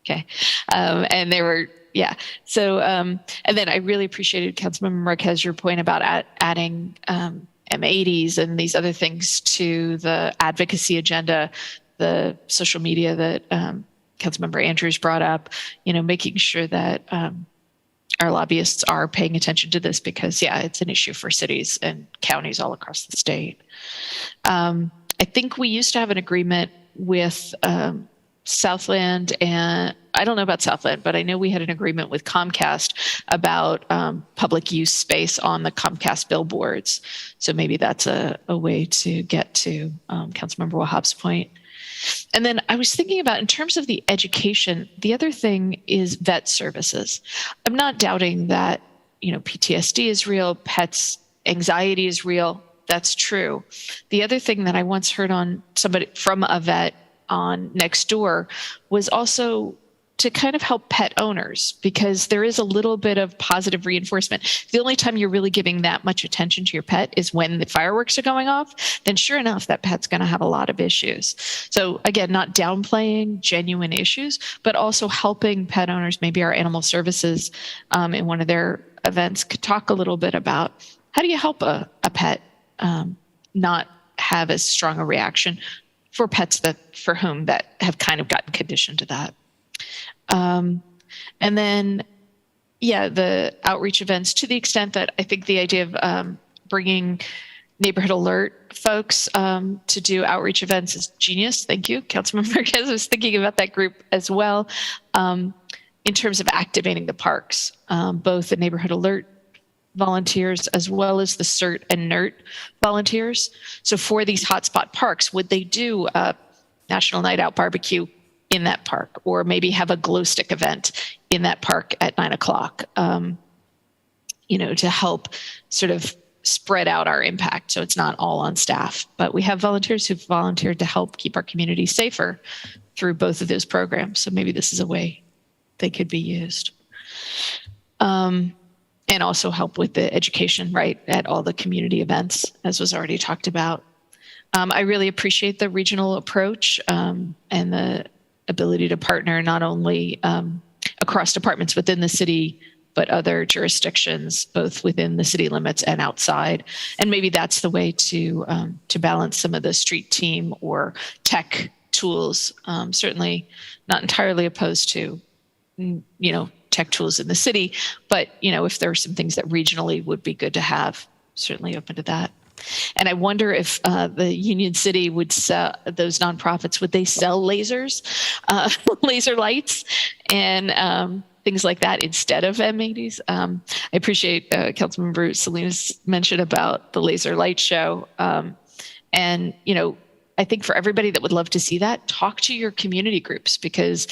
Okay. And they were, yeah. So, and then I really appreciated Councilmember Marquez, your point about adding M80s and these other things to the advocacy agenda, the social media that Councilmember Andrews brought up, making sure that our lobbyists are paying attention to this because, it's an issue for cities and counties all across the state. I think we used to have an agreement with Southland and I don't know about Southland, but I know we had an agreement with Comcast about public use space on the Comcast billboards. So maybe that's a way to get to Councilmember Wahab's point. And then I was thinking about, in terms of the education, the other thing is vet services. I'm not doubting that, PTSD is real, pets, anxiety is real. That's true. The other thing that I once heard on somebody from a vet on Nextdoor was also to kind of help pet owners, because there is a little bit of positive reinforcement. The only time you're really giving that much attention to your pet is when the fireworks are going off. Then sure enough, that pet's going to have a lot of issues. So again, not downplaying genuine issues, but also helping pet owners. Maybe our animal services in one of their events could talk a little bit about how do you help a pet not have as strong a reaction for pets for whom that have kind of gotten conditioned to that. And then, the outreach events, to the extent that I think the idea of bringing neighborhood alert folks to do outreach events is genius. Thank you, Councilmember Marquez. I was thinking about that group as well in terms of activating the parks, both the neighborhood alert volunteers as well as the CERT and NERT volunteers. So for these hotspot parks, would they do a National Night Out barbecue in that park, or maybe have a glow stick event in that park at 9:00, to help sort of spread out our impact so it's not all on staff. But we have volunteers who've volunteered to help keep our community safer through both of those programs. So maybe this is a way they could be used. And also help with the education, right, at all the community events, as was already talked about. I really appreciate the regional approach and the ability to partner not only across departments within the city, but other jurisdictions, both within the city limits and outside. And maybe that's the way to balance some of the street team or tech tools. Certainly not entirely opposed to, tech tools in the city, but if there are some things that regionally would be good to have, certainly open to that. And I wonder if the Union City would sell, those nonprofits, would they sell lasers, laser lights, and things like that instead of M80s? I appreciate Councilmember Salinas' mention about the laser light show. And, I think for everybody that would love to see that, talk to your community groups, because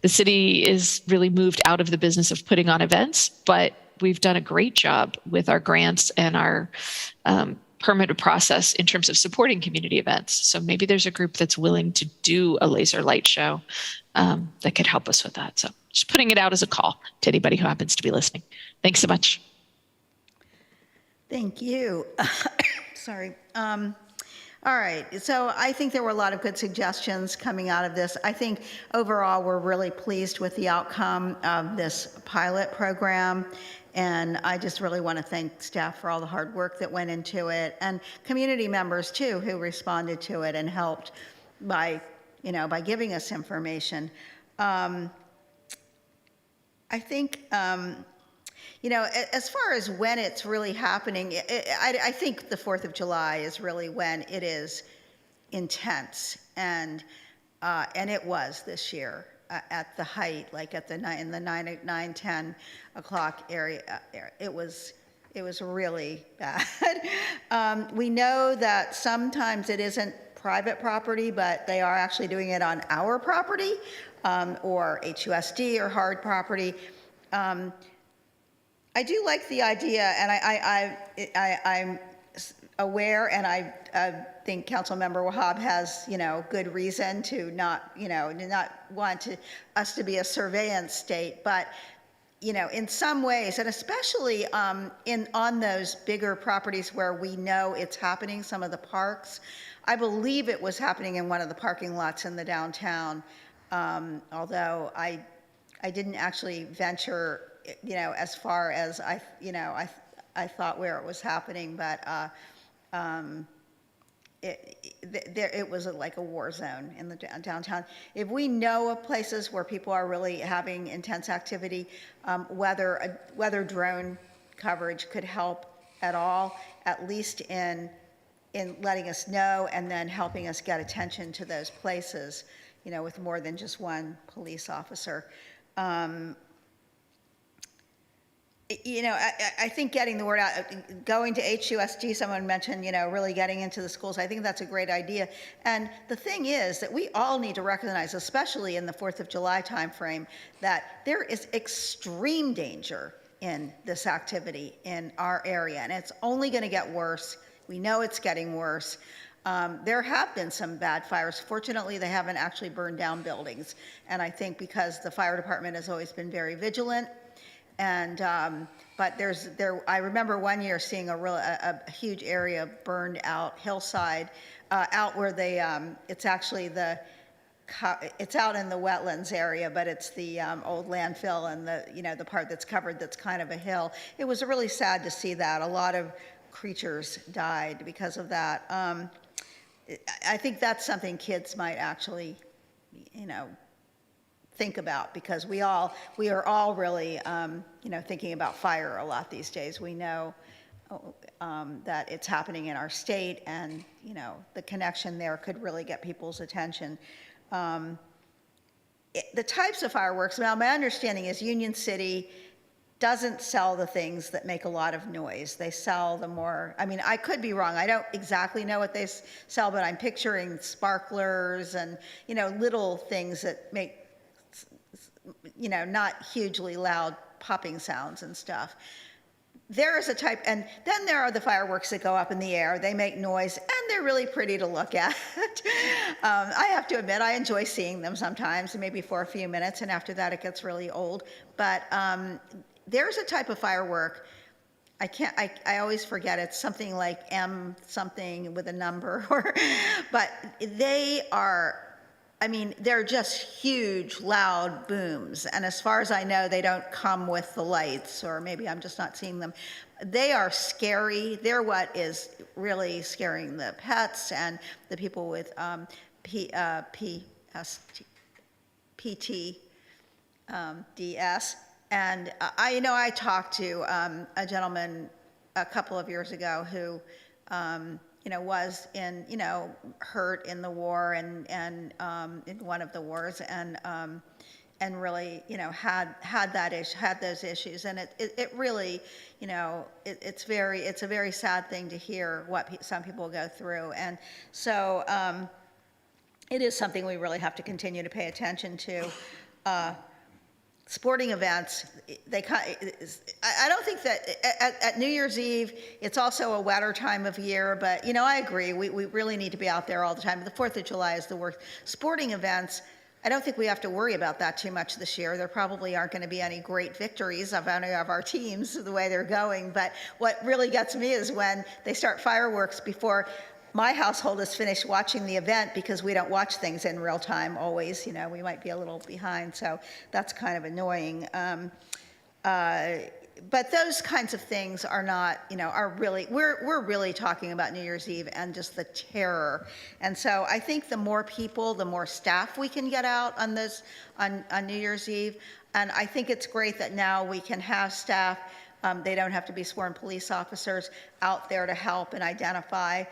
the city is really moved out of the business of putting on events, but we've done a great job with our grants and our permitted process in terms of supporting community events. So maybe there's a group that's willing to do a laser light show that could help us with that. So just putting it out as a call to anybody who happens to be listening. Thanks so much. Thank you. Sorry. All right, so I think there were a lot of good suggestions coming out of this. I think overall we're really pleased with the outcome of this pilot program, and I just really want to thank staff for all the hard work that went into it, and community members too who responded to it and helped by giving us information. I think as far as when it's really happening, I think the 4th of July is really when it is intense, and it was this year at the height, like in the 9, 10 o'clock area. It was really bad. We know that sometimes it isn't private property, but they are actually doing it on our property, or HUSD or hard property. I do like the idea, and I'm aware, and I think Councilmember Wahab has, good reason to not want us to be a surveillance state, but, in some ways, and especially on those bigger properties where we know it's happening, some of the parks. I believe it was happening in one of the parking lots in the downtown, although I didn't actually venture as far as I thought where it was happening, but it was like a war zone in the downtown. If we know of places where people are really having intense activity, whether drone coverage could help at all, at least in letting us know and then helping us get attention to those places. with more than just one police officer. I think getting the word out, going to HUSG, someone mentioned, really getting into the schools. I think that's a great idea. And the thing is that we all need to recognize, especially in the 4th of July timeframe, that there is extreme danger in this activity in our area, and it's only going to get worse. We know it's getting worse. There have been some bad fires. Fortunately, they haven't actually burned down buildings. And I think because the fire department has always been very vigilant. And but I remember one year seeing a huge area burned out, hillside, out where it's actually it's out in the wetlands area, but it's the old landfill and the part that's covered that's kind of a hill. It was really sad to see that. A lot of creatures died because of that. I think that's something kids might actually, think about, because we are all really, thinking about fire a lot these days. We know that it's happening in our state, and the connection there could really get people's attention. The types of fireworks. Now, my understanding is Union City doesn't sell the things that make a lot of noise. They sell the more, I could be wrong. I don't exactly know what they sell, but I'm picturing sparklers and, little things that make, not hugely loud popping sounds and stuff. There is a type, and then there are the fireworks that go up in the air. They make noise, and they're really pretty to look at. I have to admit, I enjoy seeing them sometimes, maybe for a few minutes, and after that it gets really old. But there's a type of firework, I always forget, it's something like M something with a number, but they are, they're just huge, loud booms. And as far as I know, they don't come with the lights, or maybe I'm just not seeing them. They are scary. They're what is really scaring the pets and the people with PTSD. And I talked to a gentleman a couple of years ago who, was in, hurt in the war and in one of the wars, and really, had those issues, and it really, it's a very sad thing to hear what some people go through, and so it is something we really have to continue to pay attention to. Sporting events, I don't think that at New Year's Eve, it's also a wetter time of year, but, I agree, we really need to be out there all the time. The 4th of July is the worst. Sporting events, I don't think we have to worry about that too much this year. There probably aren't going to be any great victories of any of our teams the way they're going, but what really gets me is when they start fireworks before my household is finished watching the event, because we don't watch things in real time always. We might be a little behind, so that's kind of annoying. But those kinds of things are not, are really, we're really talking about New Year's Eve and just the terror. And so I think the more people, the more staff we can get out on this, on New Year's Eve. And I think it's great that now we can have staff, they don't have to be sworn police officers, out there to help and identify.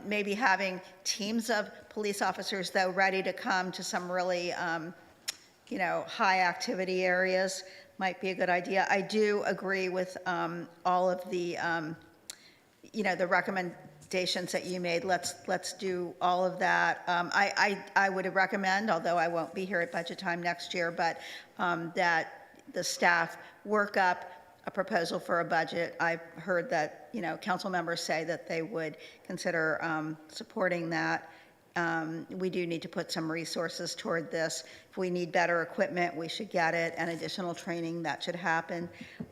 Maybe having teams of police officers, though, ready to come to some really, high activity areas might be a good idea. I do agree with all of the, the recommendations that you made. Let's do all of that. I would recommend, although I won't be here at budget time next year, but that the staff work up a proposal for a budget. I've heard that, council members say that they would consider supporting that. We do need to put some resources toward this. If we need better equipment, we should get it, and additional training, that should happen.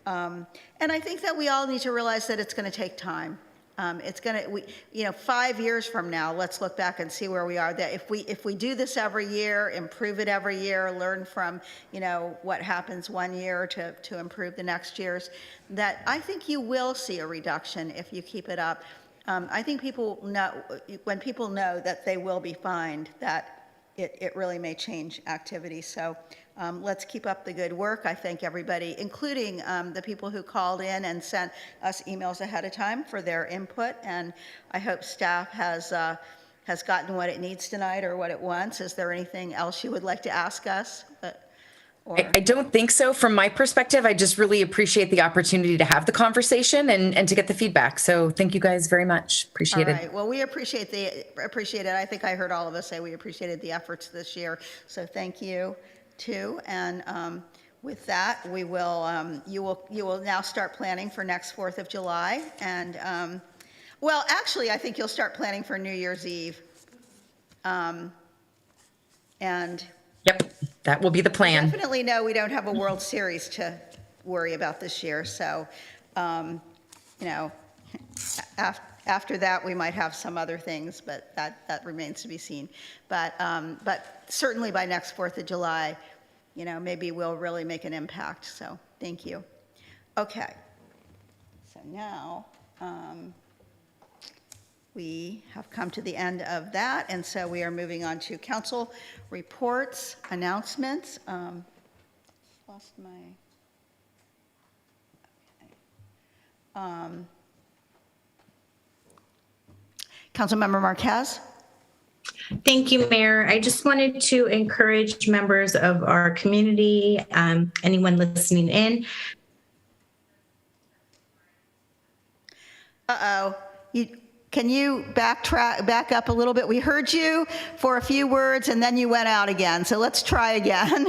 And I think that we all need to realize that it's going to take time. It's going to, 5 years from now, let's look back and see where we are. That if we do this every year, improve it every year, learn from, what happens one year to improve the next years, that I think you will see a reduction if you keep it up. I think people know, when people know that they will be fined, that it really may change activity. So let's keep up the good work. I thank everybody, including the people who called in and sent us emails ahead of time for their input. And I hope staff has has gotten what it needs tonight or what it wants. Is there anything else you would like to ask us? I don't think so. From my perspective, I just really appreciate the opportunity to have the conversation and to get the feedback. So thank you guys very much. Appreciate it. All right. Well, we appreciate it. I think I heard all of us say we appreciated the efforts this year. So thank you too. And with that, we will you will now start planning for next 4th of July. And well, actually, I think you'll start planning for New Year's Eve. And yep, that will be the plan. Definitely no, we don't have a World Series to worry about this year. So, you know, after that, we might have some other things, but that remains to be seen. But certainly by next 4th of July, you know, maybe we'll really make an impact. So thank you. Okay. So now we have come to the end of that, and so we are moving on to council reports, announcements. Lost my. Okay. Councilmember Marquez. Thank you, Mayor. I just wanted to encourage members of our community, anyone listening in. Can you back up a little bit? We heard you for a few words and then you went out again. So let's try again.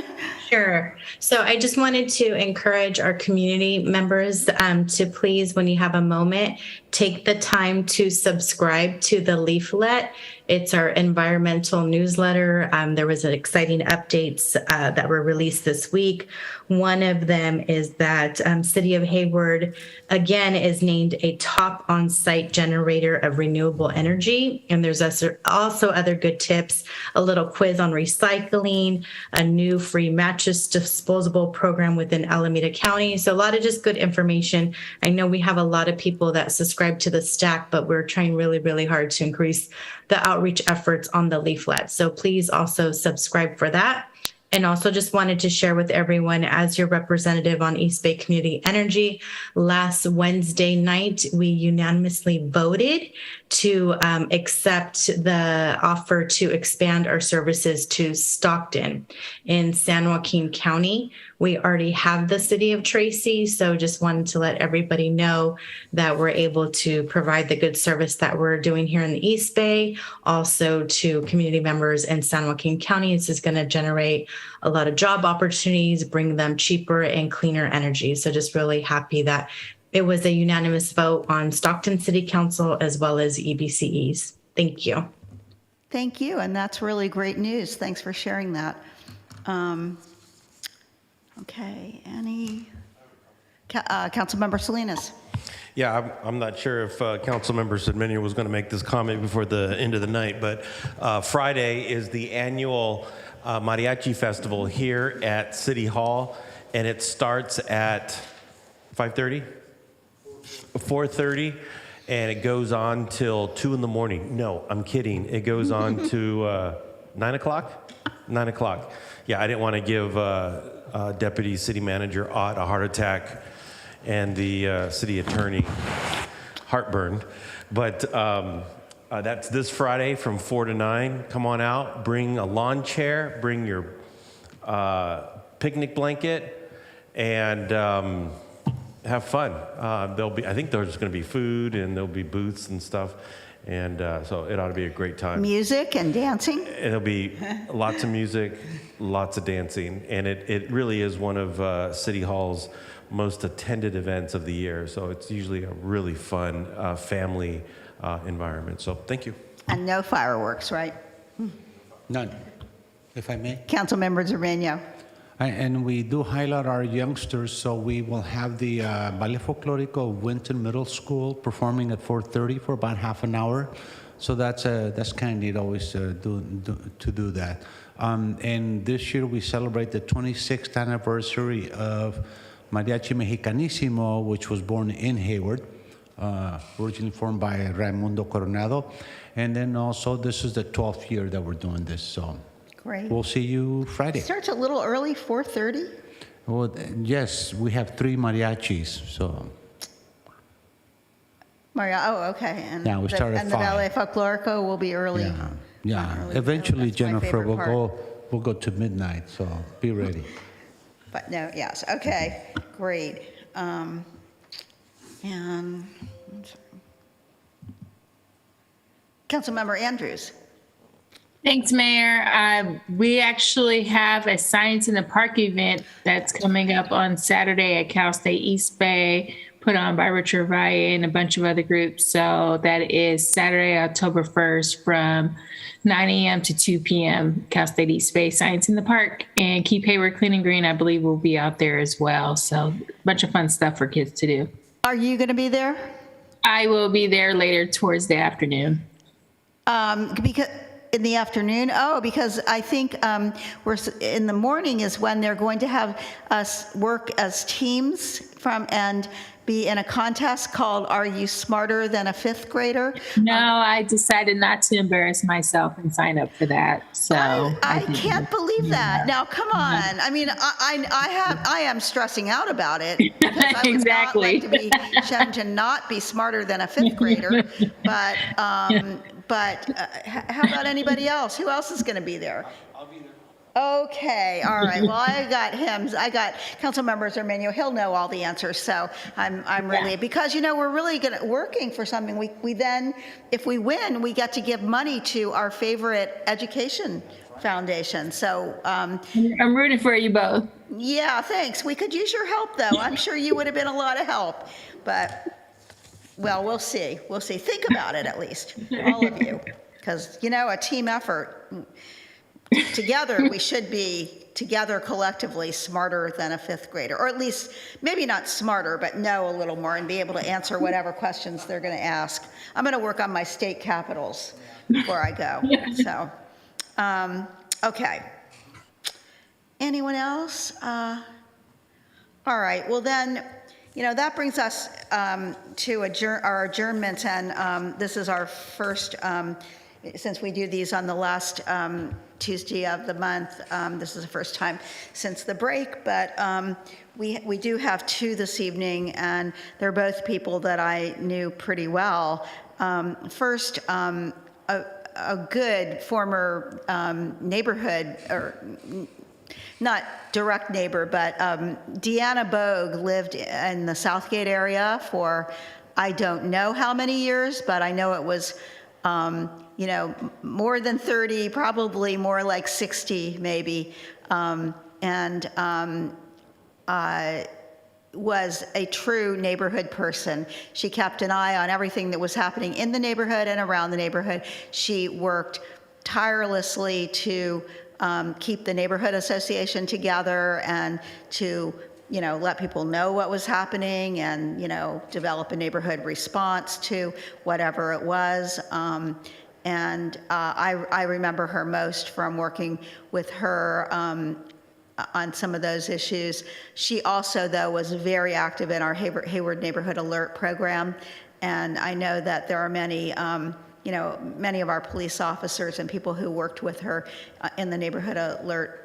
Sure. So I just wanted to encourage our community members to please, when you have a moment, take the time to subscribe to the leaflet. It's our environmental newsletter. There was exciting updates that were released this week. One of them is that City of Hayward, again, is named a top on-site generator of renewable energy. And there's also other good tips, a little quiz on recycling, a new free mattress disposable program within Alameda County. So a lot of just good information. I know we have a lot of people that subscribe to the stack, but we're trying really, really hard to increase the outreach efforts on the leaflet. So please also subscribe for that. And also just wanted to share with everyone, as your representative on East Bay Community Energy, last Wednesday night, we unanimously voted to accept the offer to expand our services to Stockton in San Joaquin County. We already have the City of Tracy, so just wanted to let everybody know that we're able to provide the good service that we're doing here in the East Bay, also to community members in San Joaquin County. This is going to generate a lot of job opportunities, bring them cheaper and cleaner energy. So just really happy that it was a unanimous vote on Stockton City Council as well as EBCEs. Thank you. Thank you, and that's really great news. Thanks for sharing that. Okay, Councilmember Salinas. Yeah, I'm not sure if Councilmember Sedmenia was going to make this comment before the end of the night, but Friday is the annual Mariachi Festival here at City Hall, and it starts at 5:30? 4:30, and it goes on till 2 in the morning. No, I'm kidding. It goes on to 9 o'clock? 9 o'clock. Yeah, I didn't want to give Deputy City Manager Ott a heart attack and the city attorney heartburn. But that's this Friday from 4 to 9. Come on out, bring a lawn chair, bring your picnic blanket, and have fun. I think there's going to be food and there'll be booths and stuff. And so it ought to be a great time. Music and dancing? It'll be lots of music, lots of dancing. And it really is one of City Hall's most attended events of the year. So it's usually a really fun family environment. So thank you. And no fireworks, right? None, if I may. Councilmember Zermeño. And we do highlight our youngsters, so we will have the Ballet Folklorico of Winton Middle School performing at 4:30 for about half an hour. So that's kind of neat always to do that. And this year we celebrate the 26th anniversary of Mariachi Mexicanissimo, which was born in Hayward, originally formed by Raimundo Coronado. And then also this is the 12th year that we're doing this, so. Great. We'll see you Friday. It starts a little early, 4:30? Well, yes, we have 3 mariachis, so. Maria, oh, okay. And Yeah, we start at And the 5. Ballet Folklorico will be early. Yeah. early. Eventually, That's my Jennifer, favorite we'll go to midnight, so be ready. But no, yes, okay, great. And Councilmember Andrews. Thanks, Mayor. We actually have a Science in the Park event that's coming up on Saturday at Cal State East Bay, put on by Richard Valle and a bunch of other groups. So that is Saturday, October 1st from 9 a.m. to 2 p.m. Cal State East Bay, Science in the Park. And Keep Hayward Clean and Green, I believe, will be out there as well. So a bunch of fun stuff for kids to do. Are you going to be there? I will be there later towards the afternoon. Because in the afternoon, because I think we're in the morning is when they're going to have us work as teams and be in a contest called "Are You Smarter Than a Fifth Grader?" No, I decided not to embarrass myself and sign up for that. So I can't believe that. Now, come on. I mean, I am stressing out about it because I would not like to be shown to not be smarter than a fifth grader. But how about anybody else? Who else is going to be there? I'll be there. Okay, all right. Well, I got Councilmember Zermenio. He'll know all the answers. So I'm really, because, we're really working for something. We then, if we win, we get to give money to our favorite education foundation. So I'm rooting for you both. Yeah, thanks. We could use your help, though. I'm sure you would have been a lot of help. But, well, we'll see. We'll see. Think about it, at least, all of you. Because, a team effort. Together, we should be together collectively smarter than a fifth grader, or at least maybe not smarter, but know a little more and be able to answer whatever questions they're going to ask. I'm going to work on my state capitals before I go. So, okay. Anyone else? All right. Well, then, that brings us to our adjournment, and this is our first. Since we do these on the last Tuesday of the month, this is the first time since the break, but we do have two this evening, and they're both people that I knew pretty well. First, a good former neighborhood, or not direct neighbor, but Deanna Bogue lived in the Southgate area for I don't know how many years, but I know it was more than 30, probably more like 60 maybe, and was a true neighborhood person. She kept an eye on everything that was happening in the neighborhood and around the neighborhood. She worked tirelessly to keep the neighborhood association together and to let people know what was happening and, develop a neighborhood response to whatever it was. And I remember her most from working with her on some of those issues. She also, though, was very active in our Hayward Neighborhood Alert program. And I know that there are many, many of our police officers and people who worked with her in the Neighborhood Alert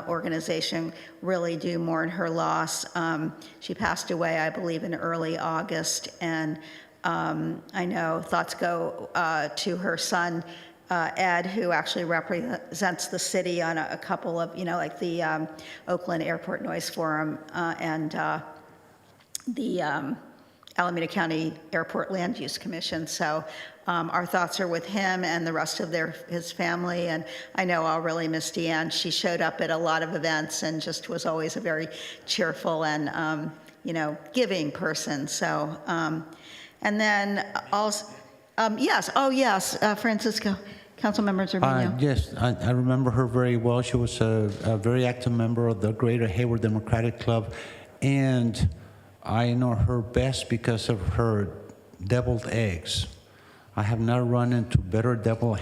organization really do mourn her loss. She passed away, I believe, in early August, and I know thoughts go to her son, Ed, who actually represents the city on a couple of, like the Oakland Airport Noise Forum and the Alameda County Airport Land Use Commission. So our thoughts are with him and the rest of his family. And I know I'll really miss Deanne. She showed up at a lot of events and just was always a very cheerful and, giving person. So, and then also, yes, Francisco, Councilmember Zermenio. Yes, I remember her very well. She was a very active member of the Greater Hayward Democratic Club. And I know her best because of her deviled eggs. I have not run into better deviled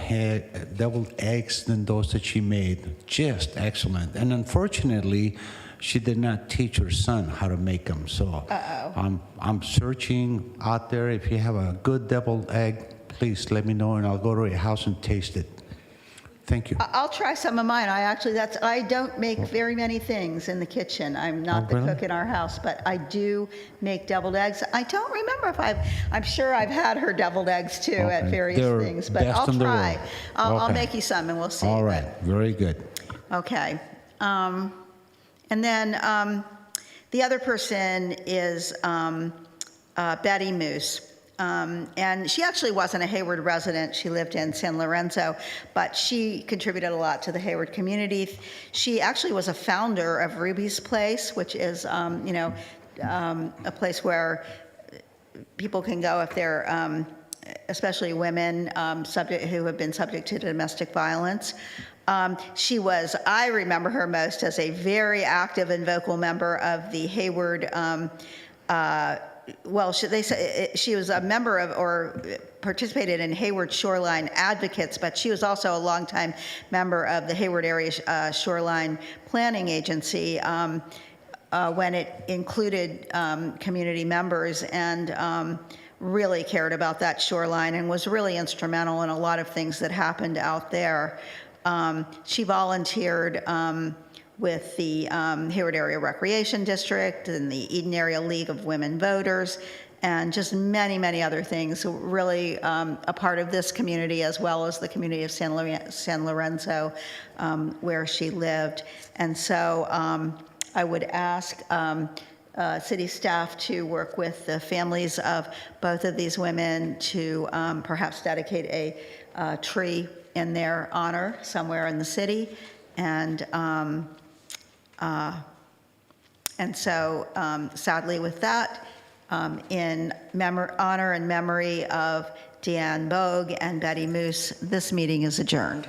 eggs than those that she made. Just excellent. And unfortunately, she did not teach her son how to make them. So I'm searching out there. If you have a good deviled egg, please let me know, and I'll go to your house and taste it. Thank you. I'll try some of mine. I don't make very many things in the kitchen. I'm not the really? cook in our house, but I do make deviled eggs. I don't remember if I'm sure I've had her deviled eggs too at Okay. various They're things, but best I'll in the try. world. I'll Okay. make you some and we'll see. All right, very good. Okay. And then the other person is Betty Moose. And she actually wasn't a Hayward resident. She lived in San Lorenzo, but she contributed a lot to the Hayward community. She actually was a founder of Ruby's Place, which is, a place where people can go if they're, especially women who have been subject to domestic violence. I remember her most as a very active and vocal member of the Hayward they say she was a member of or participated in Hayward Shoreline Advocates, but she was also a longtime member of the Hayward Area Shoreline Planning Agency when it included community members, and really cared about that shoreline and was really instrumental in a lot of things that happened out there. She volunteered with the Hayward Area Recreation District and the Eden Area League of Women Voters, and just many, many other things. So really a part of this community as well as the community of San Lorenzo, where she lived. And so I would ask city staff to work with the families of both of these women to perhaps dedicate a tree in their honor somewhere in the city. And so, sadly with that, in honor and memory of Deanne Bogue and Betty Moose, this meeting is adjourned.